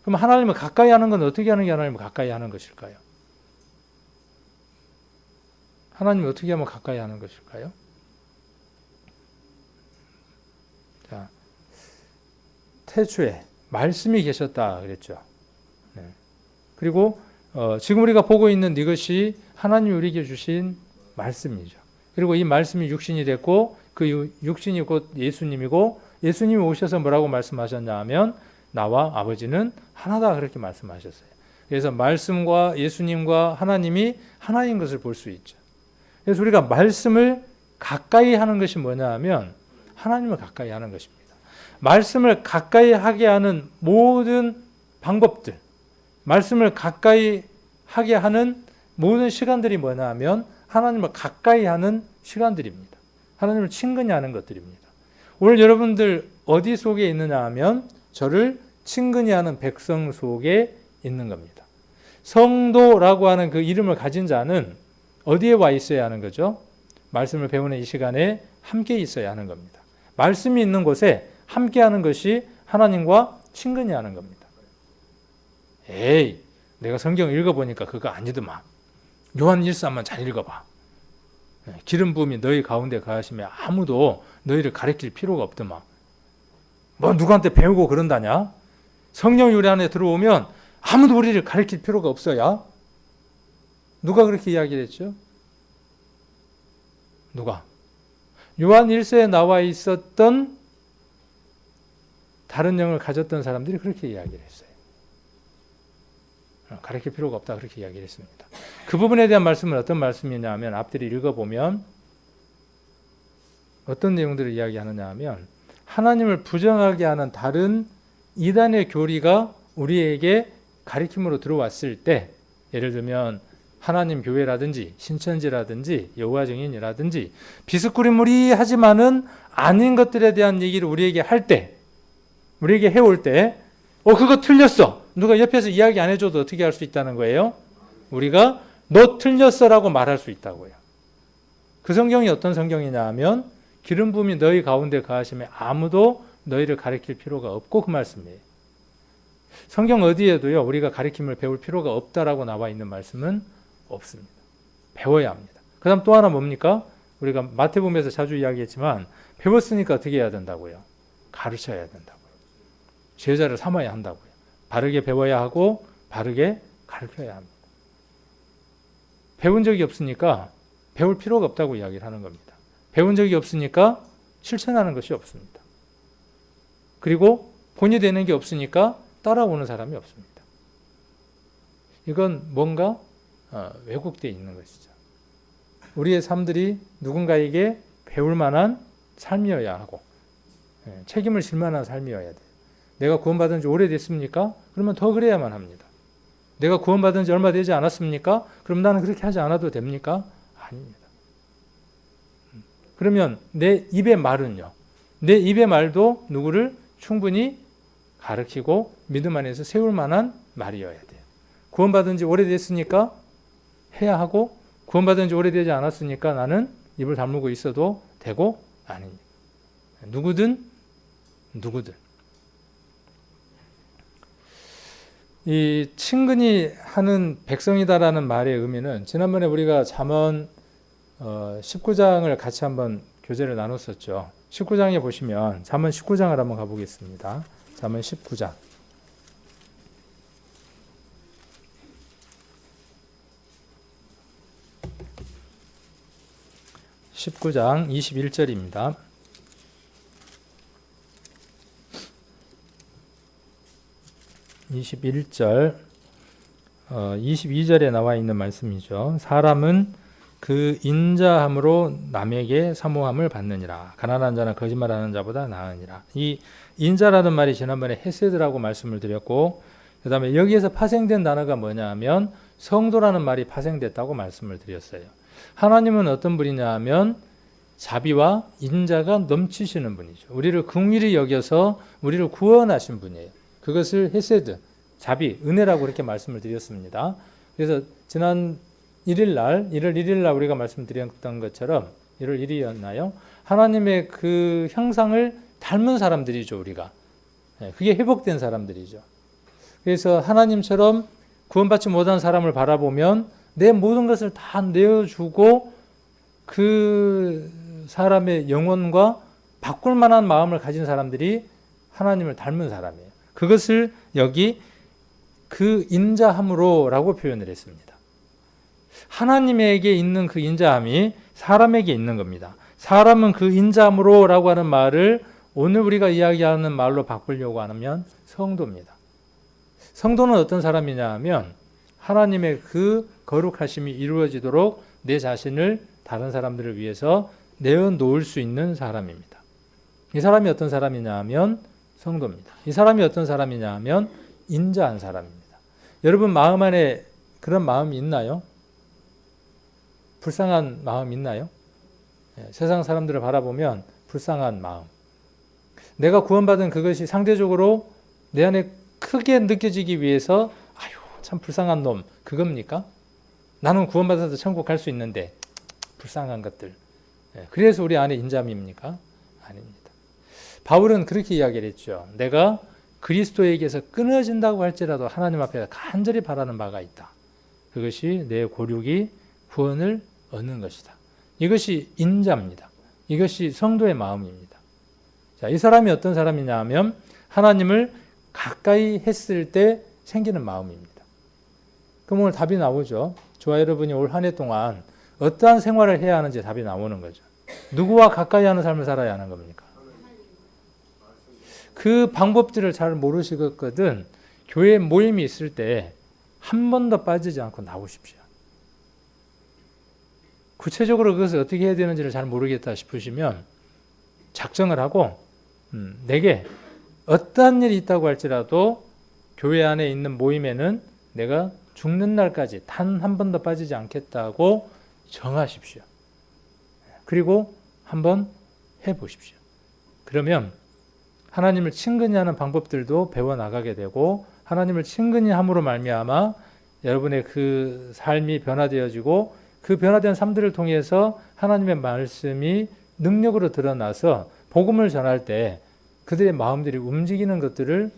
A: 그럼 하나님을 가까이 하는 건 어떻게 하는 게 하나님을 가까이 하는 것일까요? 하나님을 어떻게 하면 가까이 하는 것일까요? 자, 태초에 말씀이 계셨다 그랬죠. 네. 그리고 지금 우리가 보고 있는 이것이 하나님이 우리에게 주신 말씀이죠. 그리고 이 말씀이 육신이 됐고, 그 육신이 곧 예수님이고, 예수님이 오셔서 뭐라고 말씀하셨냐 하면, 나와 아버지는 하나다 그렇게 말씀하셨어요. 그래서 말씀과 예수님과 하나님이 하나인 것을 볼 수 있죠. 그래서 우리가 말씀을 가까이 하는 것이 뭐냐 하면, 하나님을 가까이 하는 것입니다. 말씀을 가까이 하게 하는 모든 방법들, 말씀을 가까이 하게 하는 모든 시간들이 뭐냐 하면, 하나님을 가까이 하는 시간들입니다. 하나님을 친근히 하는 것들입니다. 오늘 여러분들 어디 속에 있느냐 하면, 저를 친근히 하는 백성 속에 있는 겁니다. 성도라고 하는 그 이름을 가진 자는 어디에 와 있어야 하는 거죠? 말씀을 배우는 이 시간에 함께 있어야 하는 겁니다. 말씀이 있는 곳에 함께 하는 것이 하나님과 친근히 하는 겁니다. 에이, 내가 성경 읽어보니까 그거 아니더만. 요한 1서 한번 잘 읽어봐. 기름 부음이 너희 가운데 가하시며 아무도 너희를 가르칠 필요가 없더만. 뭐 누구한테 배우고 그런다냐? 성령이 우리 안에 들어오면 아무도 우리를 가르칠 필요가 없어야. 누가 그렇게 이야기를 했죠? 누가? 요한 1서에 나와 있었던 다른 영을 가졌던 사람들이 그렇게 이야기를 했어요. 가르칠 필요가 없다 그렇게 이야기를 했습니다. 그 부분에 대한 말씀은 어떤 말씀이냐 하면 앞뒤를 읽어보면 어떤 내용들을 이야기하느냐 하면 하나님을 부정하게 하는 다른 이단의 교리가 우리에게 가르침으로 들어왔을 때 예를 들면 하나님 교회라든지 신천지라든지 여호와 증인이라든지 비스꾸리무리하지만은 아닌 것들에 대한 얘기를 우리에게 할 때 우리에게 해올 때 그거 틀렸어. 누가 옆에서 이야기 안 해줘도 어떻게 할 수 있다는 거예요? 우리가 너 틀렸어라고 말할 수 있다고요. 그 성경이 어떤 성경이냐 하면 기름 부음이 너희 가운데 가하시면 아무도 너희를 가르칠 필요가 없고 그 말씀이에요. 성경 어디에도요 우리가 가르침을 배울 필요가 없다라고 나와 있는 말씀은 없습니다. 배워야 합니다. 그 다음 또 하나 뭡니까? 우리가 마태복음에서 자주 이야기했지만 배웠으니까 어떻게 해야 된다고요? 가르쳐야 된다고요. 제자를 삼아야 한다고요. 바르게 배워야 하고 바르게 가르쳐야 합니다. 배운 적이 없으니까 배울 필요가 없다고 이야기를 하는 겁니다. 배운 적이 없으니까 실천하는 것이 없습니다. 그리고 본이 되는 게 없으니까 따라오는 사람이 없습니다. 이건 뭔가 왜곡되어 있는 것이죠. 우리의 삶들이 누군가에게 배울 만한 삶이어야 하고 책임을 질 만한 삶이어야 돼요. 내가 구원받은 지 오래됐습니까? 그러면 더 그래야만 합니다. 내가 구원받은 지 얼마 되지 않았습니까? 그럼 나는 그렇게 하지 않아도 됩니까? 아닙니다. 그러면 내 입의 말은요. 내 입의 말도 누구를 충분히 가르치고 믿음 안에서 세울 만한 말이어야 돼요. 구원받은 지 오래됐으니까 해야 하고 구원받은 지 오래되지 않았으니까 나는 입을 다물고 있어도 되고 아닙니다. 누구든 이 친근히 하는 백성이다라는 말의 의미는 지난번에 우리가 잠언 19장을 같이 한번 교제를 나눴었죠. 19장에 보시면 잠언 19장을 한번 가보겠습니다. 잠언 19장. 19장 21절입니다. 21절, 22절에 나와 있는 말씀이죠. 사람은 그 인자함으로 남에게 사모함을 받느니라. 가난한 자는 거짓말하는 자보다 나으니라. 이 인자라는 말이 지난번에 헤세드라고 말씀을 드렸고, 그 다음에 여기에서 파생된 단어가 뭐냐 하면 성도라는 말이 파생됐다고 말씀을 드렸어요. 하나님은 어떤 분이냐 하면 자비와 인자가 넘치시는 분이죠. 우리를 긍휼히 여겨서 우리를 구원하신 분이에요. 그것을 헤세드, 자비, 은혜라고 그렇게 말씀을 드렸습니다. 그래서 지난 1월 1일 우리가 말씀드렸던 것처럼 1월 1일이었나요? 하나님의 그 형상을 닮은 사람들이죠, 우리가. 그게 회복된 사람들이죠. 그래서 하나님처럼 구원받지 못한 사람을 바라보면 내 모든 것을 다 내어주고 그 사람의 영혼과 바꿀 만한 마음을 가진 사람들이 하나님을 닮은 사람이에요. 그것을 여기 그 인자함으로라고 표현을 했습니다. 하나님에게 있는 그 인자함이 사람에게 있는 겁니다. 사람은 그 인자함으로라고 하는 말을 오늘 우리가 이야기하는 말로 바꾸려고 하면 성도입니다. 성도는 어떤 사람이냐 하면 하나님의 그 거룩하심이 이루어지도록 내 자신을 다른 사람들을 위해서 내어놓을 수 있는 사람입니다. 이 사람이 어떤 사람이냐 하면 성도입니다. 이 사람이 어떤 사람이냐 하면 인자한 사람입니다. 여러분 마음 안에 그런 마음이 있나요? 불쌍한 마음 있나요? 세상 사람들을 바라보면 불쌍한 마음. 내가 구원받은 그것이 상대적으로 내 안에 크게 느껴지기 위해서 아유 참 불쌍한 놈 그겁니까? 나는 구원받아서 천국 갈 수 있는데 불쌍한 것들. 그래서 우리 안에 인자함입니까? 아닙니다. 바울은 그렇게 이야기를 했죠. 내가 그리스도에게서 끊어진다고 할지라도 하나님 앞에 간절히 바라는 바가 있다. 그것이 내 골육이 구원을 얻는 것이다. 이것이 인자입니다. 이것이 성도의 마음입니다. 자, 이 사람이 어떤 사람이냐 하면 하나님을 가까이 했을 때 생기는 마음입니다. 그럼 오늘 답이 나오죠. 저와 여러분이 올 한 해 동안 어떠한 생활을 해야 하는지 답이 나오는 거죠. 누구와 가까이 하는 삶을 살아야 하는 겁니까? 그 방법들을 잘 모르시거든 교회 모임이 있을 때 한 번도 빠지지 않고 나오십시오. 구체적으로 그것을 어떻게 해야 되는지를 잘 모르겠다 싶으시면 작정을 하고 내게 어떠한 일이 있다고 할지라도 교회 안에 있는 모임에는 내가 죽는 날까지 단 한 번도 빠지지 않겠다고 정하십시오. 그리고 한번 해보십시오. 그러면 하나님을 친근히 하는 방법들도 배워나가게 되고 하나님을 친근히 함으로 말미암아 여러분의 그 삶이 변화되어지고 그 변화된 삶들을 통해서 하나님의 말씀이 능력으로 드러나서 복음을 전할 때 그들의 마음들이 움직이는 것들을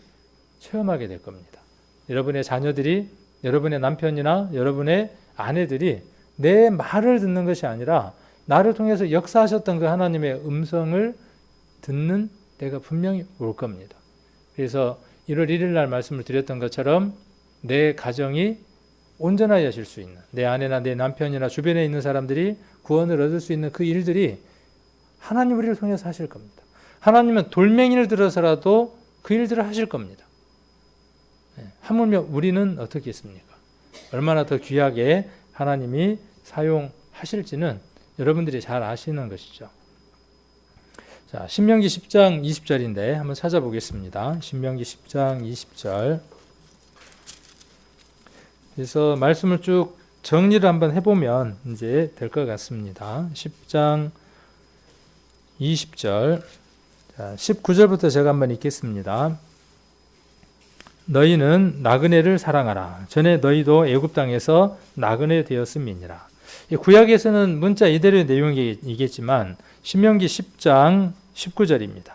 A: 체험하게 될 겁니다. 여러분의 자녀들이, 여러분의 남편이나 여러분의 아내들이 내 말을 듣는 것이 아니라 나를 통해서 역사하셨던 그 하나님의 음성을 듣는 때가 분명히 올 겁니다. 그래서 1월 1일 날 말씀을 드렸던 것처럼 내 가정이 온전하여질 수 있는, 내 아내나 내 남편이나 주변에 있는 사람들이 구원을 얻을 수 있는 그 일들이 하나님 우리를 통해서 하실 겁니다. 하나님은 돌멩이를 들어서라도 그 일들을 하실 겁니다. 하물며 우리는 어떻게 했습니까? 얼마나 더 귀하게 하나님이 사용하실지는 여러분들이 잘 아시는 것이죠. 자, 신명기 10장 20절인데 한번 찾아보겠습니다. 신명기 10장 20절. 그래서 말씀을 쭉 정리를 한번 해보면 이제 될 것 같습니다. 10장 20절. 자, 19절부터 제가 한번 읽겠습니다. 너희는 나그네를 사랑하라. 전에 너희도 애굽 땅에서 나그네 되었음이니라. 구약에서는 문자 이대로의 내용이겠지만 신명기 10장 19절입니다.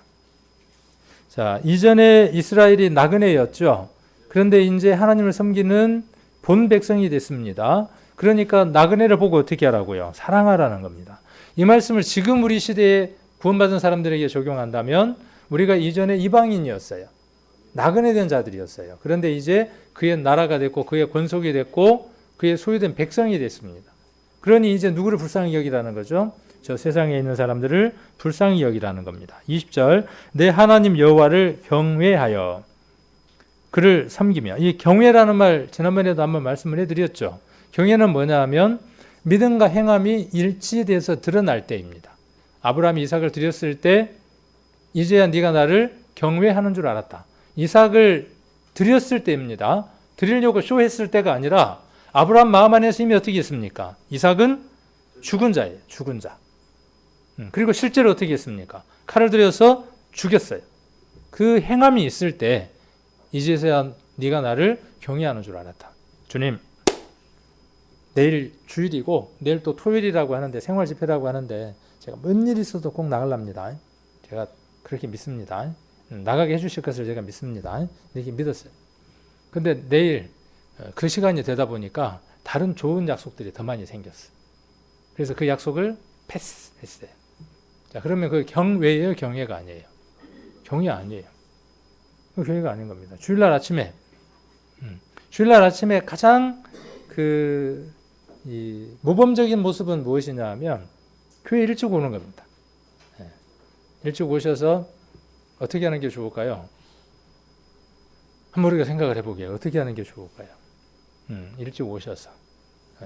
A: 자, 이전에 이스라엘이 나그네였죠. 그런데 이제 하나님을 섬기는 본 백성이 됐습니다. 그러니까 나그네를 보고 어떻게 하라고요? 사랑하라는 겁니다. 이 말씀을 지금 우리 시대에 구원받은 사람들에게 적용한다면 우리가 이전에 이방인이었어요. 나그네된 자들이었어요. 그런데 이제 그의 나라가 됐고 그의 권속이 됐고 그의 소유된 백성이 됐습니다. 그러니 이제 누구를 불쌍히 여기라는 거죠? 저 세상에 있는 사람들을 불쌍히 여기라는 겁니다. 20절 내 하나님 여호와를 경외하여 그를 섬기며, 이 경외라는 말 지난번에도 한번 말씀을 해드렸죠. 경외는 뭐냐 하면 믿음과 행함이 일치돼서 드러날 때입니다. 아브라함이 이삭을 드렸을 때 이제야 네가 나를 경외하는 줄 알았다. 이삭을 드렸을 때입니다. 드리려고 쇼했을 때가 아니라 아브라함 마음 안에서 이미 어떻게 했습니까? 이삭은 죽은 자예요. 죽은 자. 그리고 실제로 어떻게 했습니까? 칼을 들여서 죽였어요. 그 행함이 있을 때 이제서야 네가 나를 경외하는 줄 알았다. 주님, 내일 주일이고 내일 또 토요일이라고 하는데 생활 집회라고 하는데 제가 뭔 일 있어도 꼭 나가랍니다. 제가 그렇게 믿습니다. 나가게 해주실 것을 제가 믿습니다. 이렇게 믿었어요. 근데 내일 그 시간이 되다 보니까 다른 좋은 약속들이 더 많이 생겼어요. 그래서 그 약속을 패스했어요. 자, 그러면 그 경외예요, 경외가 아니에요? 경외 아니에요. 그 경외가 아닌 겁니다. 주일날 아침에 가장 이 모범적인 모습은 무엇이냐 하면 교회 일찍 오는 겁니다. 일찍 오셔서 어떻게 하는 게 좋을까요? 한번 우리가 생각을 해보게요. 어떻게 하는 게 좋을까요? 일찍 오셔서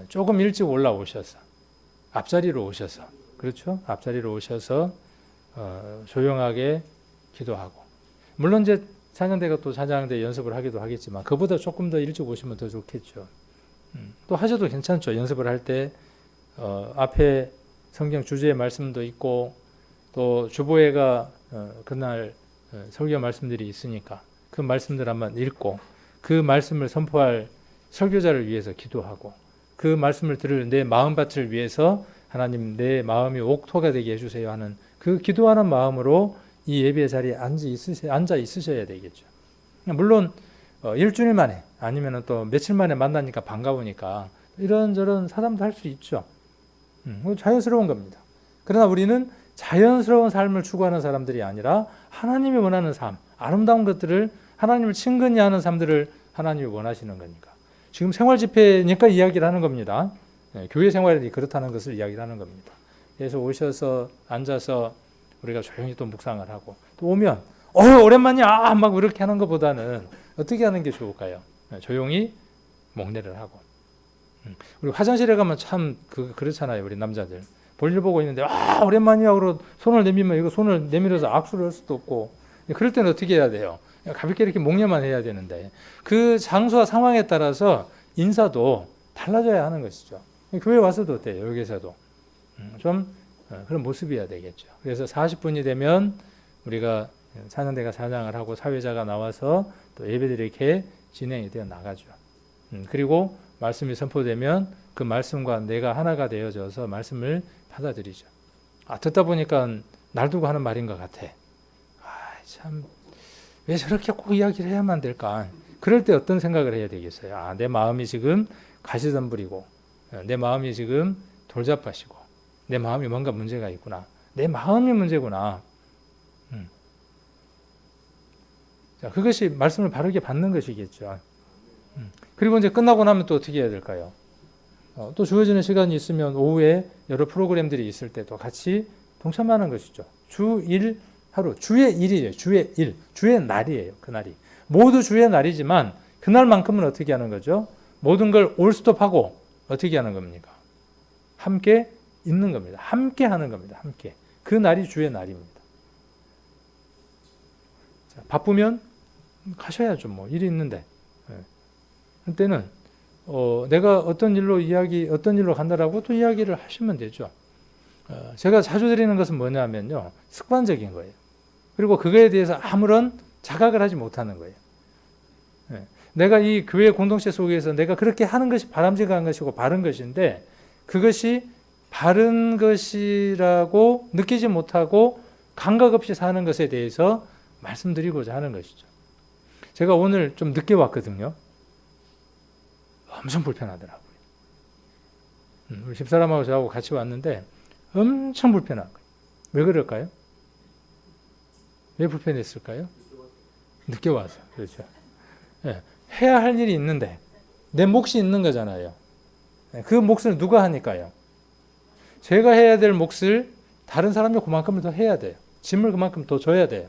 A: 조금 일찍 올라오셔서 앞자리로 오셔서, 그렇죠? 앞자리로 오셔서 조용하게 기도하고, 물론 이제 찬양대가 또 찬양대 연습을 하기도 하겠지만 그보다 조금 더 일찍 오시면 더 좋겠죠. 또 하셔도 괜찮죠. 연습을 할 때 앞에 성경 주제의 말씀도 있고 또 주보회가 그날 설교 말씀들이 있으니까 그 말씀들 한번 읽고 그 말씀을 선포할 설교자를 위해서 기도하고 그 말씀을 들을 내 마음밭을 위해서 하나님 내 마음이 옥토가 되게 해주세요 하는 그 기도하는 마음으로 이 예배 자리에 앉아 있으셔야 되겠죠. 물론 일주일 만에 아니면 또 며칠 만에 만나니까 반가우니까 이런저런 사람도 할 수 있죠. 자연스러운 겁니다. 그러나 우리는 자연스러운 삶을 추구하는 사람들이 아니라 하나님이 원하는 삶, 아름다운 것들을 하나님을 친근히 하는 삶들을 하나님이 원하시는 거니까. 지금 생활 집회니까 이야기를 하는 겁니다. 교회 생활이 그렇다는 것을 이야기를 하는 겁니다. 그래서 오셔서 앉아서 우리가 조용히 또 묵상을 하고 또 오면 오랜만이야 막 이렇게 하는 것보다는 어떻게 하는 게 좋을까요? 조용히 목례를 하고. 우리 화장실에 가면 참 그렇잖아요. 우리 남자들 볼일 보고 있는데 오랜만이야 그러고 손을 내밀면 이거 손을 내밀어서 악수를 할 수도 없고 그럴 때는 어떻게 해야 돼요? 가볍게 이렇게 목례만 해야 되는데 그 장소와 상황에 따라서 인사도 달라져야 하는 것이죠. 교회 와서도 어때요? 여기서도 좀 그런 모습이어야 되겠죠. 그래서 40분이 되면 우리가 찬양대가 찬양을 하고 사회자가 나와서 또 예배들이 이렇게 진행이 되어 나가죠. 그리고 말씀이 선포되면 그 말씀과 내가 하나가 되어져서 말씀을 받아들이죠. 듣다 보니까 날 두고 하는 말인 것 같아. 참 왜 저렇게 꼭 이야기를 해야만 될까? 그럴 때 어떤 생각을 해야 되겠어요? 내 마음이 지금 가시덤불이고 내 마음이 지금 돌잡아시고 내 마음이 뭔가 문제가 있구나. 내 마음이 문제구나. 자, 그것이 말씀을 바르게 받는 것이겠죠. 그리고 이제 끝나고 나면 또 어떻게 해야 될까요? 또 주어지는 시간이 있으면 오후에 여러 프로그램들이 있을 때도 같이 동참하는 것이죠. 주 1 하루, 주의 일이에요. 주의 일, 주의 날이에요. 그날이. 모두 주의 날이지만 그날만큼은 어떻게 하는 거죠? 모든 걸 올스톱하고 어떻게 하는 겁니까? 함께 있는 겁니다. 함께 하는 겁니다. 함께. 그 날이 주의 날입니다. 자, 바쁘면 가셔야죠. 뭐 일이 있는데. 그때는 내가 어떤 일로 간다라고 또 이야기를 하시면 되죠. 제가 자주 드리는 것은 뭐냐면요. 습관적인 거예요. 그리고 그거에 대해서 아무런 자각을 하지 못하는 거예요. 내가 이 교회 공동체 속에서 내가 그렇게 하는 것이 바람직한 것이고 바른 것인데 그것이 바른 것이라고 느끼지 못하고 감각 없이 사는 것에 대해서 말씀드리고자 하는 것이죠. 제가 오늘 좀 늦게 왔거든요. 엄청 불편하더라고요. 우리 집사람하고 저하고 같이 왔는데 엄청 불편한 거예요. 왜 그럴까요? 왜 불편했을까요? 늦게 와서. 그렇죠. 해야 할 일이 있는데 내 몫이 있는 거잖아요. 그 몫을 누가 하니까요? 제가 해야 될 몫을 다른 사람이 그만큼을 더 해야 돼요. 짐을 그만큼 더 져야 돼요.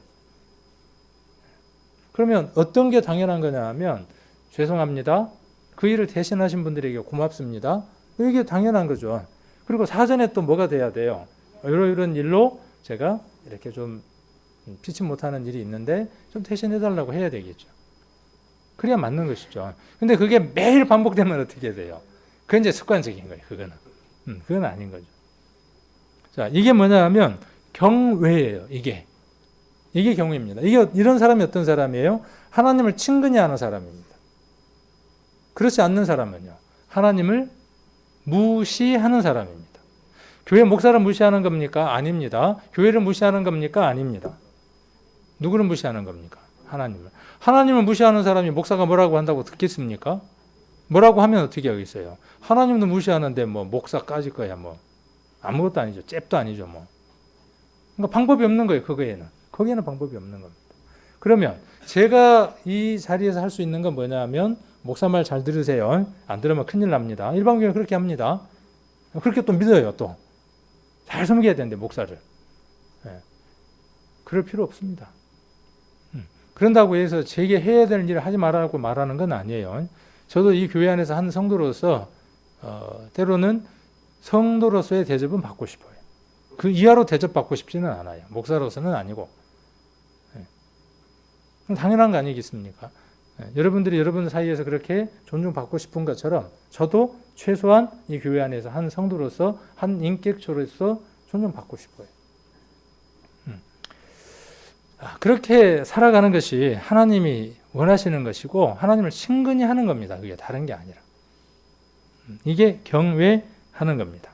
A: 그러면 어떤 게 당연한 거냐 하면 죄송합니다. 그 일을 대신하신 분들에게 고맙습니다. 이게 당연한 거죠. 그리고 사전에 또 뭐가 돼야 돼요? 이런 일로 제가 이렇게 좀 피치 못하는 일이 있는데 좀 대신해달라고 해야 되겠죠. 그래야 맞는 것이죠. 근데 그게 매일 반복되면 어떻게 돼요? 그건 이제 습관적인 거예요. 그건 아닌 거죠. 자, 이게 뭐냐 하면 경외예요. 이게 경외입니다. 이런 사람이 어떤 사람이에요? 하나님을 친근히 하는 사람입니다. 그렇지 않는 사람은요. 하나님을 무시하는 사람입니다. 교회 목사를 무시하는 겁니까? 아닙니다. 교회를 무시하는 겁니까? 아닙니다. 누구를 무시하는 겁니까? 하나님을 무시하는 사람이 목사가 뭐라고 한다고 듣겠습니까? 뭐라고 하면 어떻게 하겠어요? 하나님도 무시하는데 뭐 목사까지 거야 뭐 아무것도 아니죠. 잽도 아니죠 뭐. 그러니까 방법이 없는 거예요. 거기에는 방법이 없는 겁니다. 그러면 제가 이 자리에서 할 수 있는 건 뭐냐면 목사 말 잘 들으세요. 안 들으면 큰일 납니다. 일반교회는 그렇게 합니다. 그렇게 또 믿어요. 또 잘 섬겨야 되는데 목사를. 그럴 필요 없습니다. 그런다고 해서 제게 해야 될 일을 하지 말라고 말하는 건 아니에요. 저도 이 교회 안에서 한 성도로서 때로는 성도로서의 대접은 받고 싶어요. 그 이하로 대접받고 싶지는 않아요. 목사로서는 아니고. 당연한 거 아니겠습니까? 여러분들이 여러분 사이에서 그렇게 존중받고 싶은 것처럼 저도 최소한 이 교회 안에서 한 성도로서 한 인격체로서 존중받고 싶어요. 그렇게 살아가는 것이 하나님이 원하시는 것이고 하나님을 친근히 하는 겁니다. 그게 다른 게 아니라. 이게 경외하는 겁니다.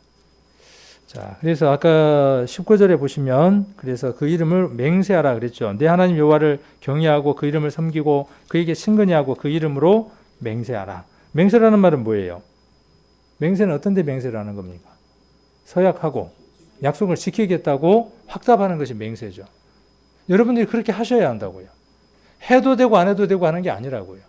A: 자, 그래서 아까 19절에 보시면 그래서 그 이름을 맹세하라 그랬죠. 내 하나님 여호와를 경외하고 그 이름을 섬기고 그에게 친근히 하고 그 이름으로 맹세하라. 맹세라는 말은 뭐예요? 맹세는 어떤 데 맹세를 하는 겁니까? 서약하고 약속을 지키겠다고 확답하는 것이 맹세죠. 여러분들이 그렇게 하셔야 한다고요. 해도 되고 안 해도 되고 하는 게 아니라고요.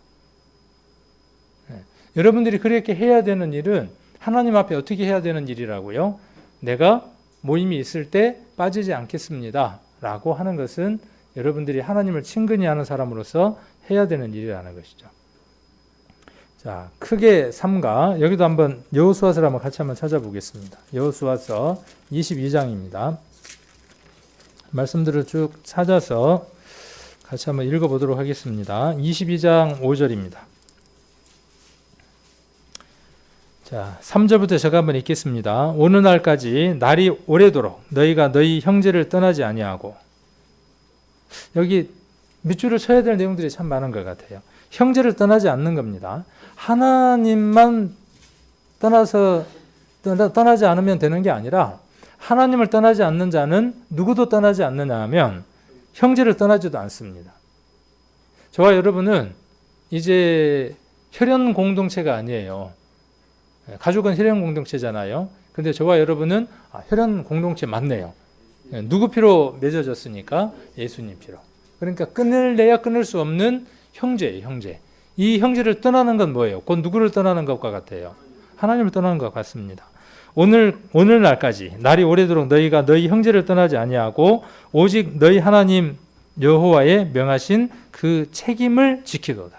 A: 여러분들이 그렇게 해야 되는 일은 하나님 앞에 어떻게 해야 되는 일이라고요? 내가 모임이 있을 때 빠지지 않겠습니다 라고 하는 것은 여러분들이 하나님을 친근히 하는 사람으로서 해야 되는 일이라는 것이죠. 자, 크게 삼가 여기도 한번 여호수아서를 한번 같이 한번 찾아보겠습니다. 여호수아서 22장입니다. 말씀들을 쭉 찾아서 같이 한번 읽어보도록 하겠습니다. 22장 5절입니다. 자, 3절부터 제가 한번 읽겠습니다. 오는 날까지 날이 오래도록 너희가 너희 형제를 떠나지 아니하고, 여기 밑줄을 쳐야 될 내용들이 참 많은 것 같아요. 형제를 떠나지 않는 겁니다. 하나님만 떠나지 않으면 되는 게 아니라 하나님을 떠나지 않는 자는 누구도 떠나지 않느냐 하면 형제를 떠나지도 않습니다. 저와 여러분은 이제 혈연 공동체가 아니에요. 가족은 혈연 공동체잖아요. 근데 저와 여러분은 혈연 공동체 맞네요. 누구 피로 맺어졌으니까? 예수님 피로. 그러니까 끊을래야 끊을 수 없는 형제예요, 형제. 이 형제를 떠나는 건 뭐예요? 곧 누구를 떠나는 것과 같아요? 하나님을 떠나는 것 같습니다. 오늘 날까지 날이 오래도록 너희가 너희 형제를 떠나지 아니하고 오직 너희 하나님 여호와의 명하신 그 책임을 지키도다.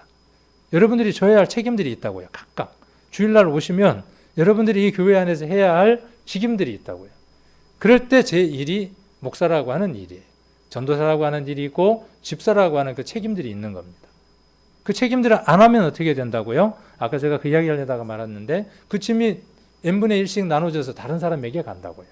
A: 여러분들이 져야 할 책임들이 있다고요. 각각. 주일날 오시면 여러분들이 이 교회 안에서 해야 할 직임들이 있다고요. 그럴 때 제 일이 목사라고 하는 일이에요. 전도사라고 하는 일이 있고 집사라고 하는 그 책임들이 있는 겁니다. 그 책임들을 안 하면 어떻게 된다고요? 아까 제가 그 이야기를 하다가 말았는데 그 짐이 n분의 1씩 나눠져서 다른 사람에게 간다고요.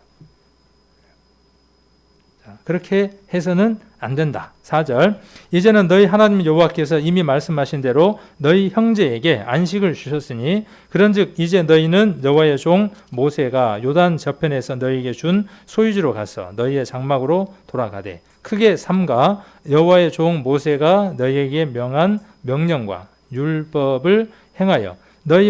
A: 자, 그렇게 해서는 안 된다. 4절 이제는 너희 하나님 여호와께서 이미 말씀하신 대로 너희 형제에게 안식을 주셨으니 그런즉 이제 너희는 여호와의 종 모세가 요단 저편에서 너희에게 준 소유지로 가서 너희의 장막으로 돌아가되 크게 삼가 여호와의 종 모세가 너희에게 명한 명령과 율법을 행하여 너희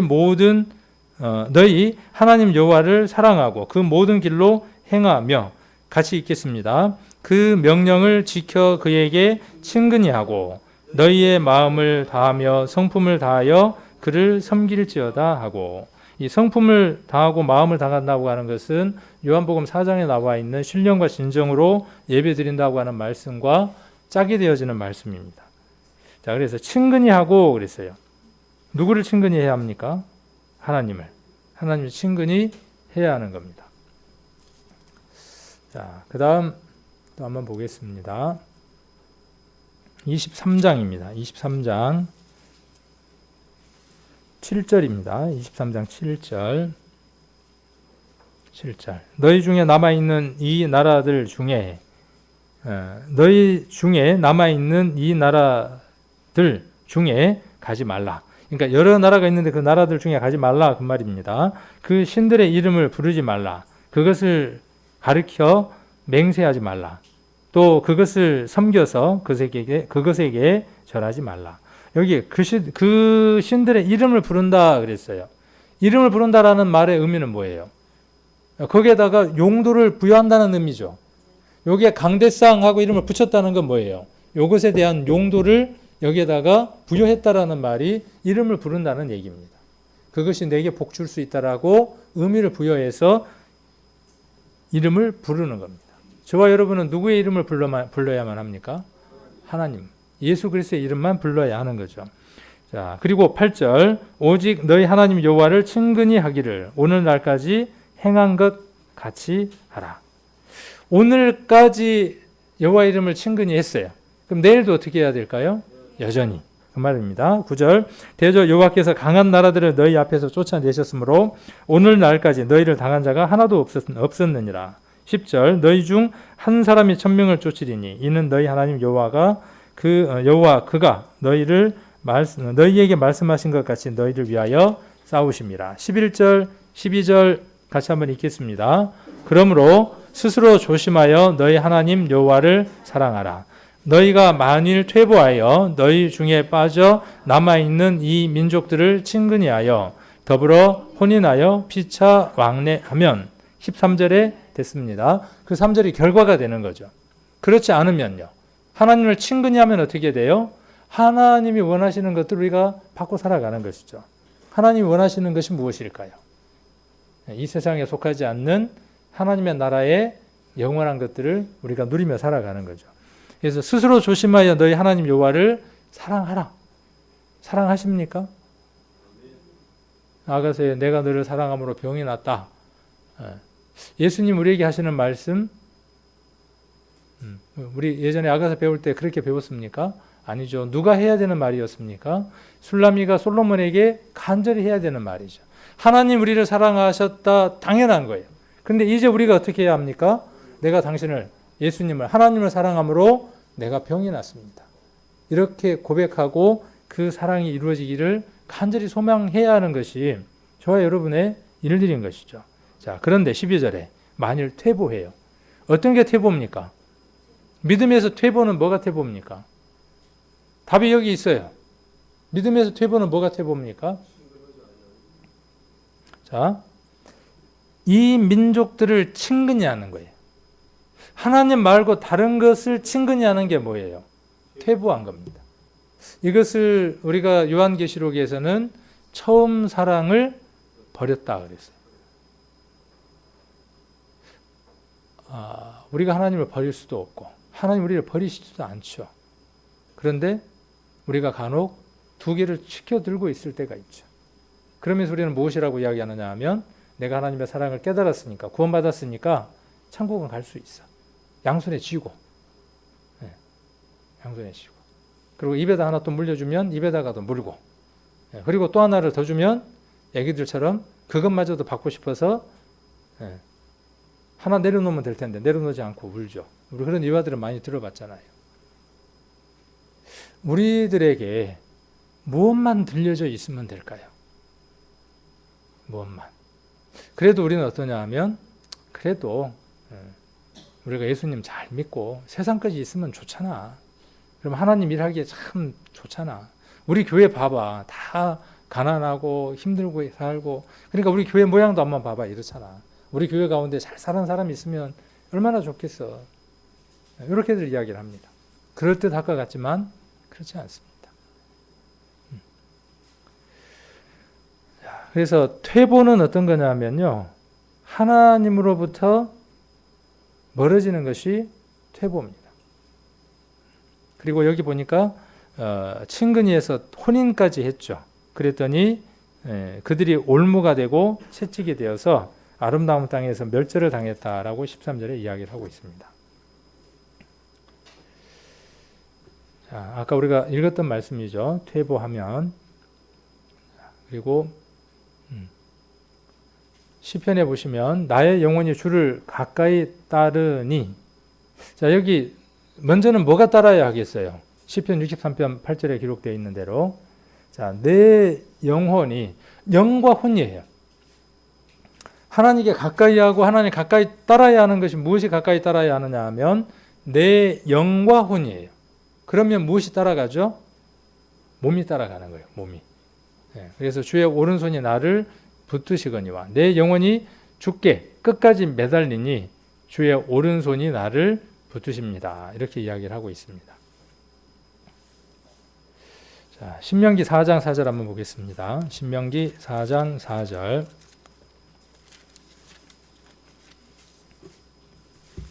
A: 하나님 여호와를 사랑하고 그 모든 길로 행하며 같이 읽겠습니다. 그 명령을 지켜 그에게 친근히 하고 너희의 마음을 다하며 성품을 다하여 그를 섬길지어다 하고, 이 성품을 다하고 마음을 다한다고 하는 것은 요한복음 4장에 나와 있는 신령과 진정으로 예배드린다고 하는 말씀과 짝이 되어지는 말씀입니다. 자, 그래서 친근히 하고 그랬어요. 누구를 친근히 해야 합니까? 하나님을 친근히 해야 하는 겁니다. 자, 그 다음 또 한번 보겠습니다. 23장입니다. 23장 7절입니다. 23장 7절. 너희 중에 남아있는 이 나라들 중에 너희 중에 남아있는 이 나라들 중에 가지 말라. 그러니까 여러 나라가 있는데 그 나라들 중에 가지 말라 그 말입니다. 그 신들의 이름을 부르지 말라. 그것을 가르쳐 맹세하지 말라. 또 그것을 섬겨서 그것에게 절하지 말라. 여기 그 신들의 이름을 부른다 그랬어요. 이름을 부른다라는 말의 의미는 뭐예요? 거기에다가 용도를 부여한다는 의미죠. 여기에 강대상하고 이름을 붙였다는 건 뭐예요? 이것에 대한 용도를 여기에다가 부여했다라는 말이 이름을 부른다는 얘기입니다. 그것이 내게 복 줄 수 있다라고 의미를 부여해서 이름을 부르는 겁니다. 저와 여러분은 누구의 이름을 불러야만 합니까? 하나님, 예수 그리스도의 이름만 불러야 하는 거죠. 자, 그리고 8절 오직 너희 하나님 여호와를 친근히 하기를 오늘날까지 행한 것 같이 하라. 오늘까지 여호와 이름을 친근히 했어요. 그럼 내일도 어떻게 해야 될까요? 여전히. 그 말입니다. 9절 대저 여호와께서 강한 나라들을 너희 앞에서 쫓아내셨으므로 오늘날까지 너희를 당한 자가 하나도 없었느니라. 10절 너희 중 한 사람이 1000명을 쫓으리니 이는 너희 하나님 여호와 그가 너희에게 말씀하신 것 같이 너희를 위하여 싸우심이라. 11절 12절 같이 한번 읽겠습니다. 그러므로 스스로 조심하여 너희 하나님 여호와를 사랑하라. 너희가 만일 퇴보하여 너희 중에 빠져 남아있는 이 민족들을 친근히 하여 더불어 혼인하여 피차 왕래하면 13절에 됐습니다. 그 3절이 결과가 되는 거죠. 그렇지 않으면요. 하나님을 친근히 하면 어떻게 돼요? 하나님이 원하시는 것들을 우리가 받고 살아가는 것이죠. 하나님이 원하시는 것이 무엇일까요? 이 세상에 속하지 않는 하나님의 나라의 영원한 것들을 우리가 누리며 살아가는 거죠. 그래서 스스로 조심하여 너희 하나님 여호와를 사랑하라. 사랑하십니까? 아가서에 내가 너를 사랑함으로 병이 났다. 예수님 우리에게 하시는 말씀, 우리 예전에 아가서 배울 때 그렇게 배웠습니까? 아니죠. 누가 해야 되는 말이었습니까? 술라미가 솔로몬에게 간절히 해야 되는 말이죠. 하나님 우리를 사랑하셨다, 당연한 거예요. 그런데 이제 우리가 어떻게 해야 합니까? 내가 당신을, 예수님을, 하나님을 사랑함으로 내가 병이 났습니다. 이렇게 고백하고 그 사랑이 이루어지기를 간절히 소망해야 하는 것이 저와 여러분의 일들인 것이죠. 자, 그런데 12절에 만일 퇴보해요. 어떤 게 퇴보입니까? 믿음에서 퇴보는 뭐가 퇴보입니까? 답이 여기 있어요. 믿음에서 퇴보는 뭐가 퇴보입니까? 자, 이 민족들을 친근히 하는 거예요. 하나님 말고 다른 것을 친근히 하는 게 뭐예요? 퇴보한 겁니다. 이것을 우리가 요한계시록에서는 처음 사랑을 버렸다 그랬어요. 우리가 하나님을 버릴 수도 없고 하나님 우리를 버리시지도 않죠. 그런데 우리가 간혹 두 개를 지켜들고 있을 때가 있죠. 그러면서 우리는 무엇이라고 이야기하느냐 하면 내가 하나님의 사랑을 깨달았으니까, 구원받았으니까 천국은 갈 수 있어. 양손에 쥐고, 양손에 쥐고. 그리고 입에다 하나 또 물려주면 입에다가도 물고, 그리고 또 하나를 더 주면 애기들처럼 그것마저도 받고 싶어서 하나 내려놓으면 될 텐데 내려놓지 않고 울죠. 우리 그런 일화들을 많이 들어봤잖아요. 우리들에게 무엇만 들려져 있으면 될까요? 무엇만. 그래도 우리는 어떠냐 하면 그래도 우리가 예수님 잘 믿고 세상까지 있으면 좋잖아. 그럼 하나님 일하기에 참 좋잖아. 우리 교회 봐봐. 다 가난하고 힘들고 살고, 그러니까 우리 교회 모양도 한번 봐봐. 이렇잖아. 우리 교회 가운데 잘 사는 사람이 있으면 얼마나 좋겠어. 이렇게들 이야기를 합니다. 그럴듯할 것 같지만 그렇지 않습니다. 그래서 퇴보는 어떤 거냐면요, 하나님으로부터 멀어지는 것이 퇴보입니다. 그리고 여기 보니까 친근히에서 혼인까지 했죠. 그랬더니 그들이 올무가 되고 채찍이 되어서 아름다운 땅에서 멸절을 당했다라고 13절에 이야기를 하고 있습니다. 자, 아까 우리가 읽었던 말씀이죠. 퇴보하면. 그리고 시편에 보시면 나의 영혼이 주를 가까이 따르니. 자, 여기 먼저는 뭐가 따라야 하겠어요? 시편 63편 8절에 기록되어 있는 대로, 자, 내 영혼이, 영과 혼이에요. 하나님께 가까이 하고 하나님 가까이 따라야 하는 것이, 무엇이 가까이 따라야 하느냐 하면 내 영과 혼이에요. 그러면 무엇이 따라가죠? 몸이 따라가는 거예요. 몸이. 그래서 주의 오른손이 나를 붙드시거니와 내 영혼이 주께 끝까지 매달리니 주의 오른손이 나를 붙드십니다. 이렇게 이야기를 하고 있습니다. 자, 신명기 4장 4절 한번 보겠습니다. 신명기 4장 4절.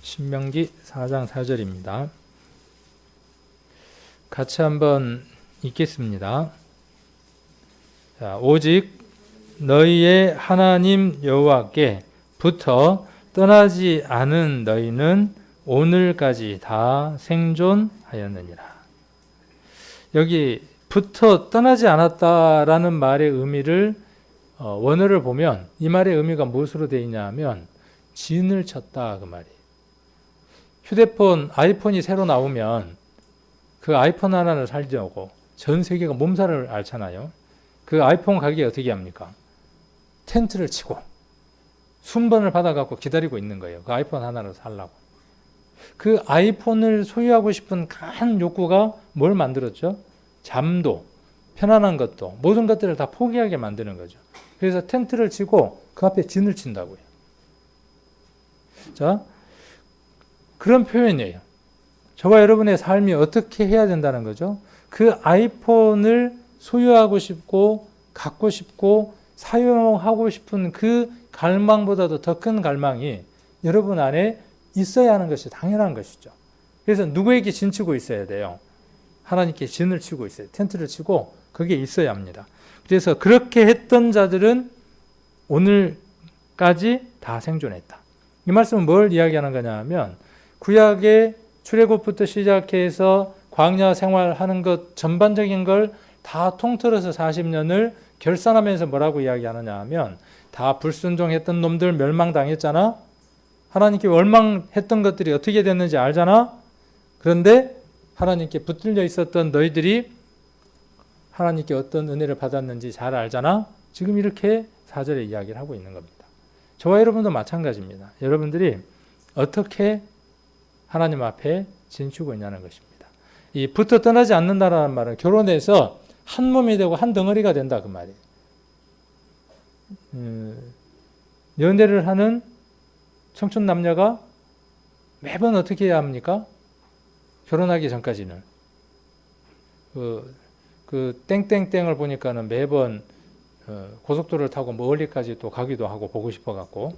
A: 신명기 4장 4절입니다. 같이 한번 읽겠습니다. 자, 오직 너희의 하나님 여호와께 부터 떠나지 않은 너희는 오늘까지 다 생존하였느니라. 여기 부터 떠나지 않았다라는 말의 의미를 원어를 보면 이 말의 의미가 무엇으로 되어 있냐 하면 진을 쳤다, 그 말이에요. 휴대폰, 아이폰이 새로 나오면 그 아이폰 하나를 살려고 전 세계가 몸살을 앓잖아요. 그 아이폰 가게에 어떻게 합니까? 텐트를 치고 순번을 받아갖고 기다리고 있는 거예요. 그 아이폰 하나를 살라고. 그 아이폰을 소유하고 싶은 간 욕구가 뭘 만들었죠? 잠도, 편안한 것도, 모든 것들을 다 포기하게 만드는 거죠. 그래서 텐트를 치고 그 앞에 진을 친다고요. 자, 그런 표현이에요. 저와 여러분의 삶이 어떻게 해야 된다는 거죠. 그 아이폰을 소유하고 싶고 갖고 싶고 사용하고 싶은 그 갈망보다도 더 큰 갈망이 여러분 안에 있어야 하는 것이 당연한 것이죠. 그래서 누구에게 진치고 있어야 돼요? 하나님께 진을 치고 있어요. 텐트를 치고 그게 있어야 합니다. 그래서 그렇게 했던 자들은 오늘까지 다 생존했다. 이 말씀은 뭘 이야기하는 거냐 하면 구약의 출애굽부터 시작해서 광야 생활하는 것 전반적인 걸 다 통틀어서 40년을 결산하면서 뭐라고 이야기하느냐 하면 다 불순종했던 놈들 멸망당했잖아. 하나님께 원망했던 것들이 어떻게 됐는지 알잖아. 그런데 하나님께 붙들려 있었던 너희들이 하나님께 어떤 은혜를 받았는지 잘 알잖아. 지금 이렇게 4절에 이야기를 하고 있는 겁니다. 저와 여러분도 마찬가지입니다. 여러분들이 어떻게 하나님 앞에 진추고 있냐는 것입니다. 이 붙어 떠나지 않는다는 말은 결혼해서 한 몸이 되고 한 덩어리가 된다 그 말이에요. 연애를 하는 청춘 남녀가 매번 어떻게 해야 합니까? 결혼하기 전까지는 그 땡땡땡을 보니까는 매번 고속도로를 타고 멀리까지 또 가기도 하고 보고 싶어 갖고,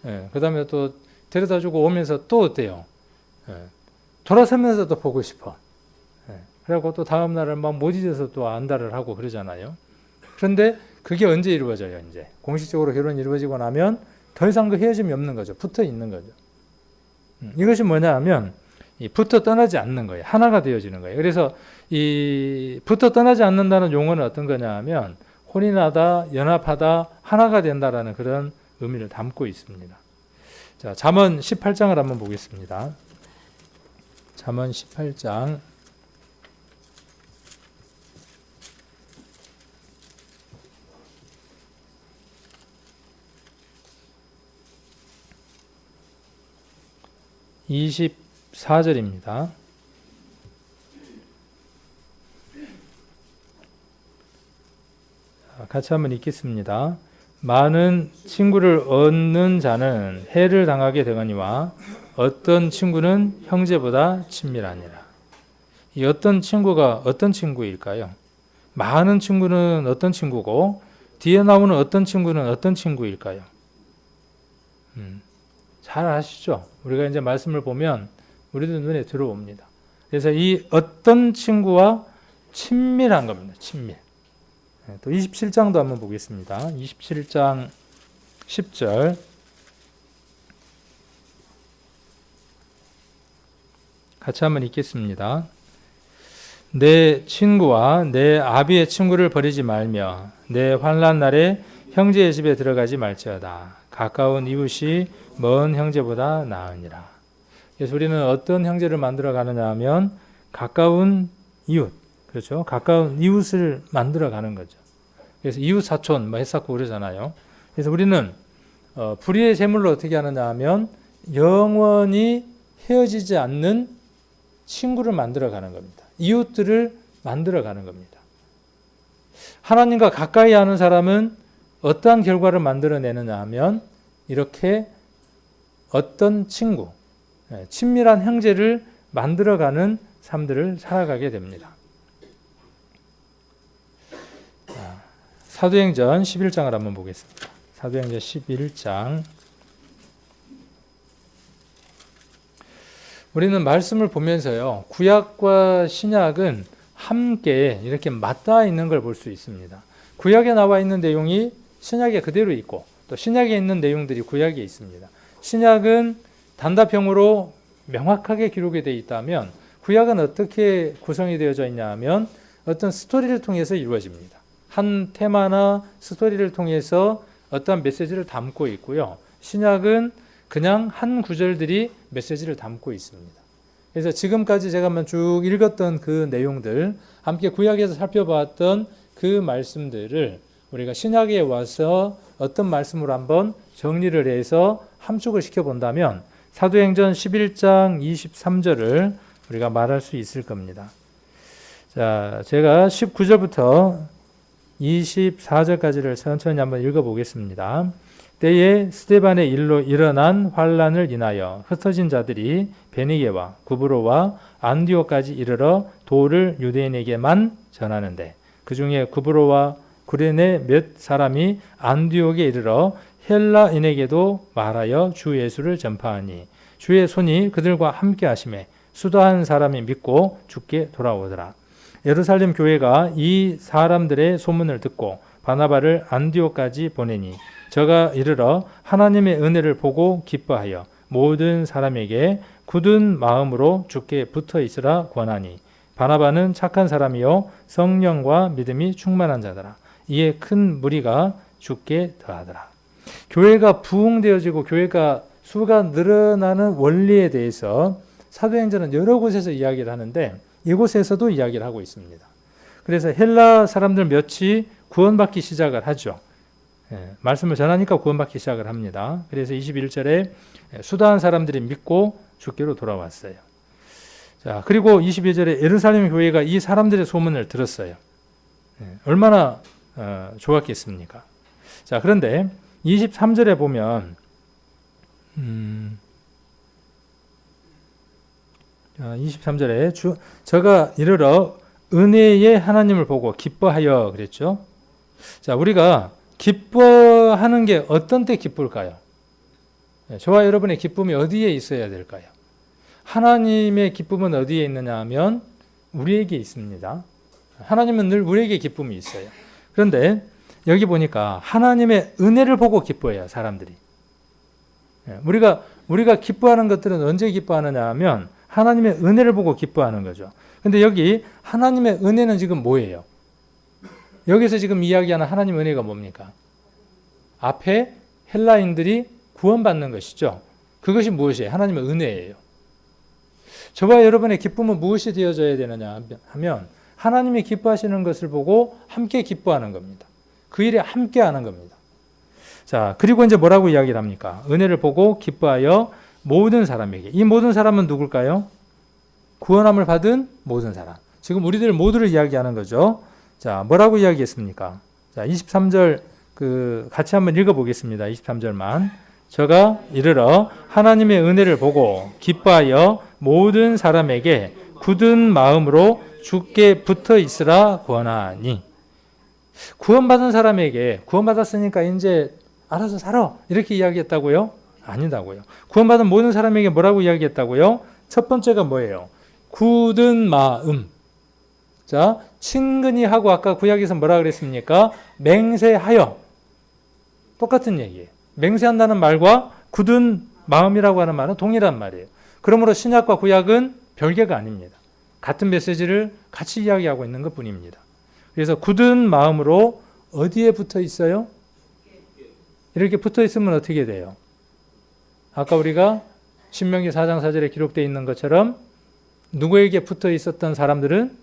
A: 그 다음에 또 데려다주고 오면서 또 어때요? 돌아서면서도 보고 싶어. 그리고 또 다음 날은 막 못 잊어서 또 안달을 하고 그러잖아요. 그런데 그게 언제 이루어져요? 이제 공식적으로 결혼이 이루어지고 나면 더 이상 그 헤어짐이 없는 거죠. 붙어 있는 거죠. 이것이 뭐냐 하면 이 붙어 떠나지 않는 거예요. 하나가 되어지는 거예요. 그래서 이 붙어 떠나지 않는다는 용어는 어떤 거냐 하면 혼인하다, 연합하다, 하나가 된다라는 그런 의미를 담고 있습니다. 자, 잠언 18장을 한번 보겠습니다. 잠언 18장 24절입니다. 같이 한번 읽겠습니다. 많은 친구를 얻는 자는 해를 당하게 되거니와 어떤 친구는 형제보다 친밀하니라. 이 어떤 친구가 어떤 친구일까요? 많은 친구는 어떤 친구고 뒤에 나오는 어떤 친구는 어떤 친구일까요? 잘 아시죠? 우리가 이제 말씀을 보면 우리도 눈에 들어옵니다. 그래서 이 어떤 친구와 친밀한 겁니다. 친밀. 또 27장도 한번 보겠습니다. 27장 10절 같이 한번 읽겠습니다. 내 친구와 내 아비의 친구를 버리지 말며 내 환난 날에 형제의 집에 들어가지 말지어다. 가까운 이웃이 먼 형제보다 나으니라. 그래서 우리는 어떤 형제를 만들어 가느냐 하면 가까운 이웃, 그렇죠? 가까운 이웃을 만들어 가는 거죠. 그래서 이웃 사촌 뭐 했었고 그러잖아요. 그래서 우리는 불의의 제물로 어떻게 하느냐 하면 영원히 헤어지지 않는 친구를 만들어 가는 겁니다. 이웃들을 만들어 가는 겁니다. 하나님과 가까이 하는 사람은 어떠한 결과를 만들어내느냐 하면 이렇게 어떤 친구, 친밀한 형제를 만들어가는 삶들을 살아가게 됩니다. 사도행전 11장을 한번 보겠습니다. 사도행전 11장. 우리는 말씀을 보면서요, 구약과 신약은 함께 이렇게 맞닿아 있는 걸 볼 수 있습니다. 구약에 나와 있는 내용이 신약에 그대로 있고 또 신약에 있는 내용들이 구약에 있습니다. 신약은 단답형으로 명확하게 기록이 되어 있다면 구약은 어떻게 구성이 되어져 있냐 하면 어떤 스토리를 통해서 이루어집니다. 한 테마나 스토리를 통해서 어떤 메시지를 담고 있고요. 신약은 그냥 한 구절들이 메시지를 담고 있습니다. 그래서 지금까지 제가 한번 쭉 읽었던 그 내용들, 함께 구약에서 살펴봤던 그 말씀들을 우리가 신약에 와서 어떤 말씀으로 한번 정리를 해서 함축을 시켜본다면 사도행전 11장 23절을 우리가 말할 수 있을 겁니다. 자, 제가 19절부터 24절까지를 천천히 한번 읽어보겠습니다. 때에 스데반의 일로 일어난 환란을 인하여 흩어진 자들이 베니게와 구브로와 안디오까지 이르러 도를 유대인에게만 전하는데 그 중에 구브로와 구레네 몇 사람이 안디옥에 이르러 헬라인에게도 말하여 주 예수를 전파하니 주의 손이 그들과 함께 하심에 수도한 사람이 믿고 주께 돌아오더라. 예루살렘 교회가 이 사람들의 소문을 듣고 바나바를 안디옥까지 보내니 저가 이르러 하나님의 은혜를 보고 기뻐하여 모든 사람에게 굳은 마음으로 주께 붙어 있으라 권하니 바나바는 착한 사람이요 성령과 믿음이 충만한 자더라. 이에 큰 무리가 주께 더하더라. 교회가 부흥되어지고 교회가 수가 늘어나는 원리에 대해서 사도행전은 여러 곳에서 이야기를 하는데 이곳에서도 이야기를 하고 있습니다. 그래서 헬라 사람들 몇이 구원받기 시작을 하죠. 말씀을 전하니까 구원받기 시작을 합니다. 그래서 21절에 수다한 사람들이 믿고 주께로 돌아왔어요. 자, 그리고 22절에 예루살렘 교회가 이 사람들의 소문을 들었어요. 얼마나 좋았겠습니까? 자, 그런데 23절에 보면 23절에 저가 이르러 은혜의 하나님을 보고 기뻐하여 그랬죠. 자, 우리가 기뻐하는 게 어떤 때 기쁠까요? 저와 여러분의 기쁨이 어디에 있어야 될까요? 하나님의 기쁨은 어디에 있느냐 하면 우리에게 있습니다. 하나님은 늘 우리에게 기쁨이 있어요. 그런데 여기 보니까 하나님의 은혜를 보고 기뻐해요, 사람들이. 우리가 기뻐하는 것들은 언제 기뻐하느냐 하면 하나님의 은혜를 보고 기뻐하는 거죠. 근데 여기 하나님의 은혜는 지금 뭐예요? 여기서 지금 이야기하는 하나님의 은혜가 뭡니까? 앞에 헬라인들이 구원받는 것이죠. 그것이 무엇이에요? 하나님의 은혜예요. 저와 여러분의 기쁨은 무엇이 되어져야 되느냐 하면 하나님이 기뻐하시는 것을 보고 함께 기뻐하는 겁니다. 그 일에 함께 하는 겁니다. 자, 그리고 이제 뭐라고 이야기를 합니까? 은혜를 보고 기뻐하여 모든 사람에게. 이 모든 사람은 누굴까요? 구원함을 받은 모든 사람. 지금 우리들 모두를 이야기하는 거죠. 자, 뭐라고 이야기했습니까? 자, 23절 같이 한번 읽어보겠습니다. 23절만. 저가 이르러 하나님의 은혜를 보고 기뻐하여 모든 사람에게 굳은 마음으로 주께 붙어 있으라 권하니. 구원받은 사람에게 구원받았으니까 이제 알아서 살아 이렇게 이야기했다고요? 아니다고요. 구원받은 모든 사람에게 뭐라고 이야기했다고요? 첫 번째가 뭐예요? 굳은 마음. 자, 친근히 하고 아까 구약에서 뭐라 그랬습니까? 맹세하여. 똑같은 얘기예요. 맹세한다는 말과 굳은 마음이라고 하는 말은 동일한 말이에요. 그러므로 신약과 구약은 별개가 아닙니다. 같은 메시지를 같이 이야기하고 있는 것 뿐입니다. 그래서 굳은 마음으로 어디에 붙어 있어요? 이렇게 붙어 있으면 어떻게 돼요? 아까 우리가 신명기 4장 4절에 기록되어 있는 것처럼 누구에게 붙어 있었던 사람들은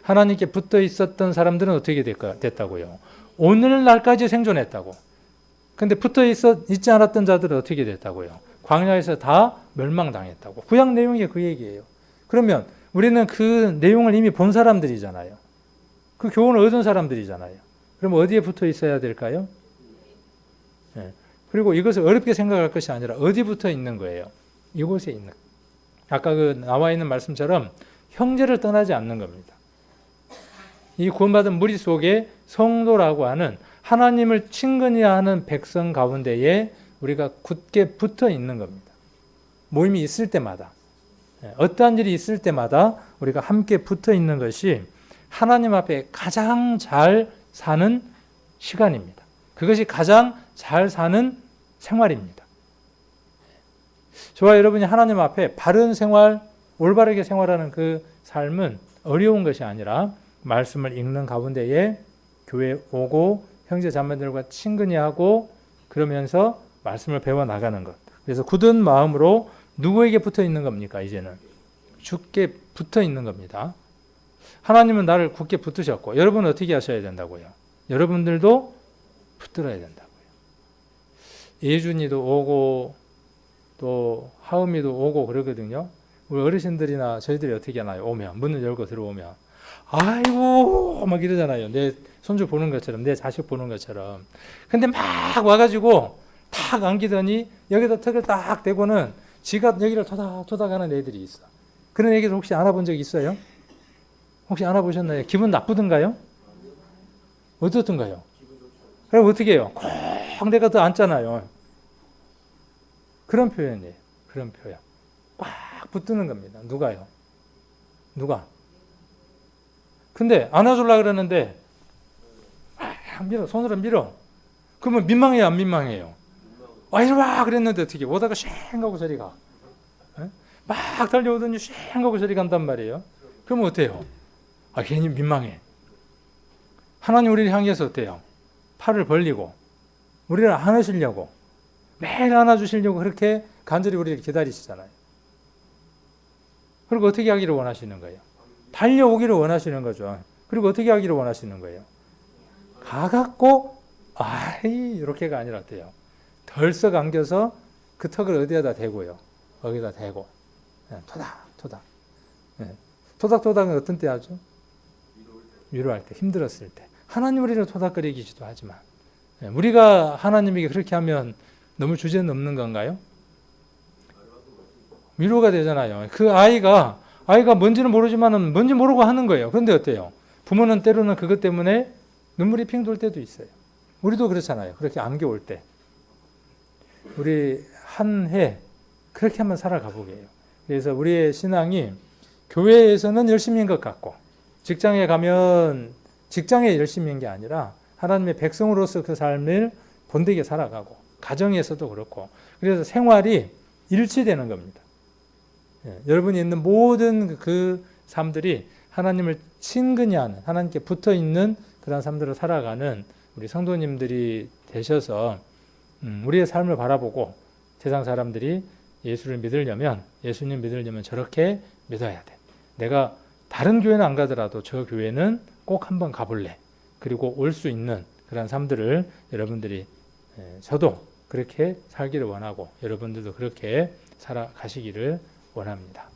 A: 하나님께 붙어 있었던 사람들은 어떻게 됐다고요? 오늘날까지 생존했다고. 근데 붙어 있지 않았던 자들은 어떻게 됐다고요? 광야에서 다 멸망당했다고. 구약 내용이 그 얘기예요. 그러면 우리는 그 내용을 이미 본 사람들이잖아요. 그 교훈을 얻은 사람들이잖아요. 그럼 어디에 붙어 있어야 될까요? 네. 그리고 이것을 어렵게 생각할 것이 아니라 어디 붙어 있는 거예요? 이곳에 있는. 아까 나와 있는 말씀처럼 형제를 떠나지 않는 겁니다. 이 구원받은 무리 속에 성도라고 하는 하나님을 친근히 하는 백성 가운데에 우리가 굳게 붙어 있는 겁니다. 모임이 있을 때마다, 어떠한 일이 있을 때마다 우리가 함께 붙어 있는 것이 하나님 앞에 가장 잘 사는 시간입니다. 그것이 가장 잘 사는 생활입니다. 저와 여러분이 하나님 앞에 바른 생활, 올바르게 생활하는 그 삶은 어려운 것이 아니라 말씀을 읽는 가운데에 교회에 오고 형제 자매들과 친근히 하고 그러면서 말씀을 배워 나가는 것. 그래서 굳은 마음으로 누구에게 붙어 있는 겁니까? 이제는 주께 붙어 있는 겁니다. 하나님은 나를 굳게 붙으셨고 여러분은 어떻게 하셔야 된다고요? 여러분들도 붙들어야 된다고요. 예준이도 오고 또 하음이도 오고 그러거든요. 우리 어르신들이나 저희들이 어떻게 하나요? 오면 문을 열고 들어오면 아이고 막 이러잖아요. 내 손주 보는 것처럼, 내 자식 보는 것처럼. 근데 막 와가지고 탁 안기더니 여기다 턱을 딱 대고는 지가 여기를 토닥토닥 하는 애들이 있어. 그런 애기들 혹시 안아본 적 있어요? 혹시 안아보셨나요? 기분 나쁘던가요? 어떻던가요? 그럼 어떻게 해요? 꼭 내가 더 안잖아요. 그런 표현이에요. 그런 표현. 꽉 붙드는 겁니다. 누가요? 누가? 근데 안아주려고 그러는데 밀어, 손으로 밀어. 그러면 민망해요, 안 민망해요? 와, 이리 와! 그랬는데 어떻게 오다가 쉥 하고 저리 가. 에? 막 달려오더니 쉥 하고 저리 간단 말이에요. 그러면 어때요? 아, 괜히 민망해. 하나님 우리를 향해서 어때요? 팔을 벌리고 우리를 안으시려고, 매일 안아주시려고 그렇게 간절히 우리를 기다리시잖아요. 그리고 어떻게 하기를 원하시는 거예요? 달려오기를 원하시는 거죠. 그리고 어떻게 하기를 원하시는 거예요? 가갖고 이렇게가 아니라 어때요? 덜썩 안겨서 그 턱을 어디에다 대고요? 거기다 대고 토닥토닥. 토닥토닥은 어떤 때 하죠? 위로할 때, 힘들었을 때. 하나님 우리를 토닥거리기도 하지만 우리가 하나님에게 그렇게 하면 너무 주제 넘는 건가요? 위로가 되잖아요. 그 아이가 뭔지는 모르지만은 뭔지 모르고 하는 거예요. 그런데 어때요? 부모는 때로는 그것 때문에 눈물이 핑 돌 때도 있어요. 우리도 그렇잖아요. 그렇게 안겨올 때. 우리 한 해 그렇게 한번 살아가 보게 해요. 그래서 우리의 신앙이 교회에서는 열심인 것 같고, 직장에 가면 직장에 열심인 게 아니라 하나님의 백성으로서 그 삶을 본되게 살아가고, 가정에서도 그렇고, 그래서 생활이 일치되는 겁니다. 여러분이 있는 모든 그 삶들이 하나님을 친근히 하는, 하나님께 붙어 있는 그런 삶들을 살아가는 우리 성도님들이 되셔서 우리의 삶을 바라보고 세상 사람들이 예수를 믿으려면, 예수님 믿으려면 저렇게 믿어야 돼. 내가 다른 교회는 안 가더라도 저 교회는 꼭 한번 가볼래. 그리고 올 수 있는 그런 삶들을 여러분들이, 저도 그렇게 살기를 원하고 여러분들도 그렇게 살아가시기를 원합니다.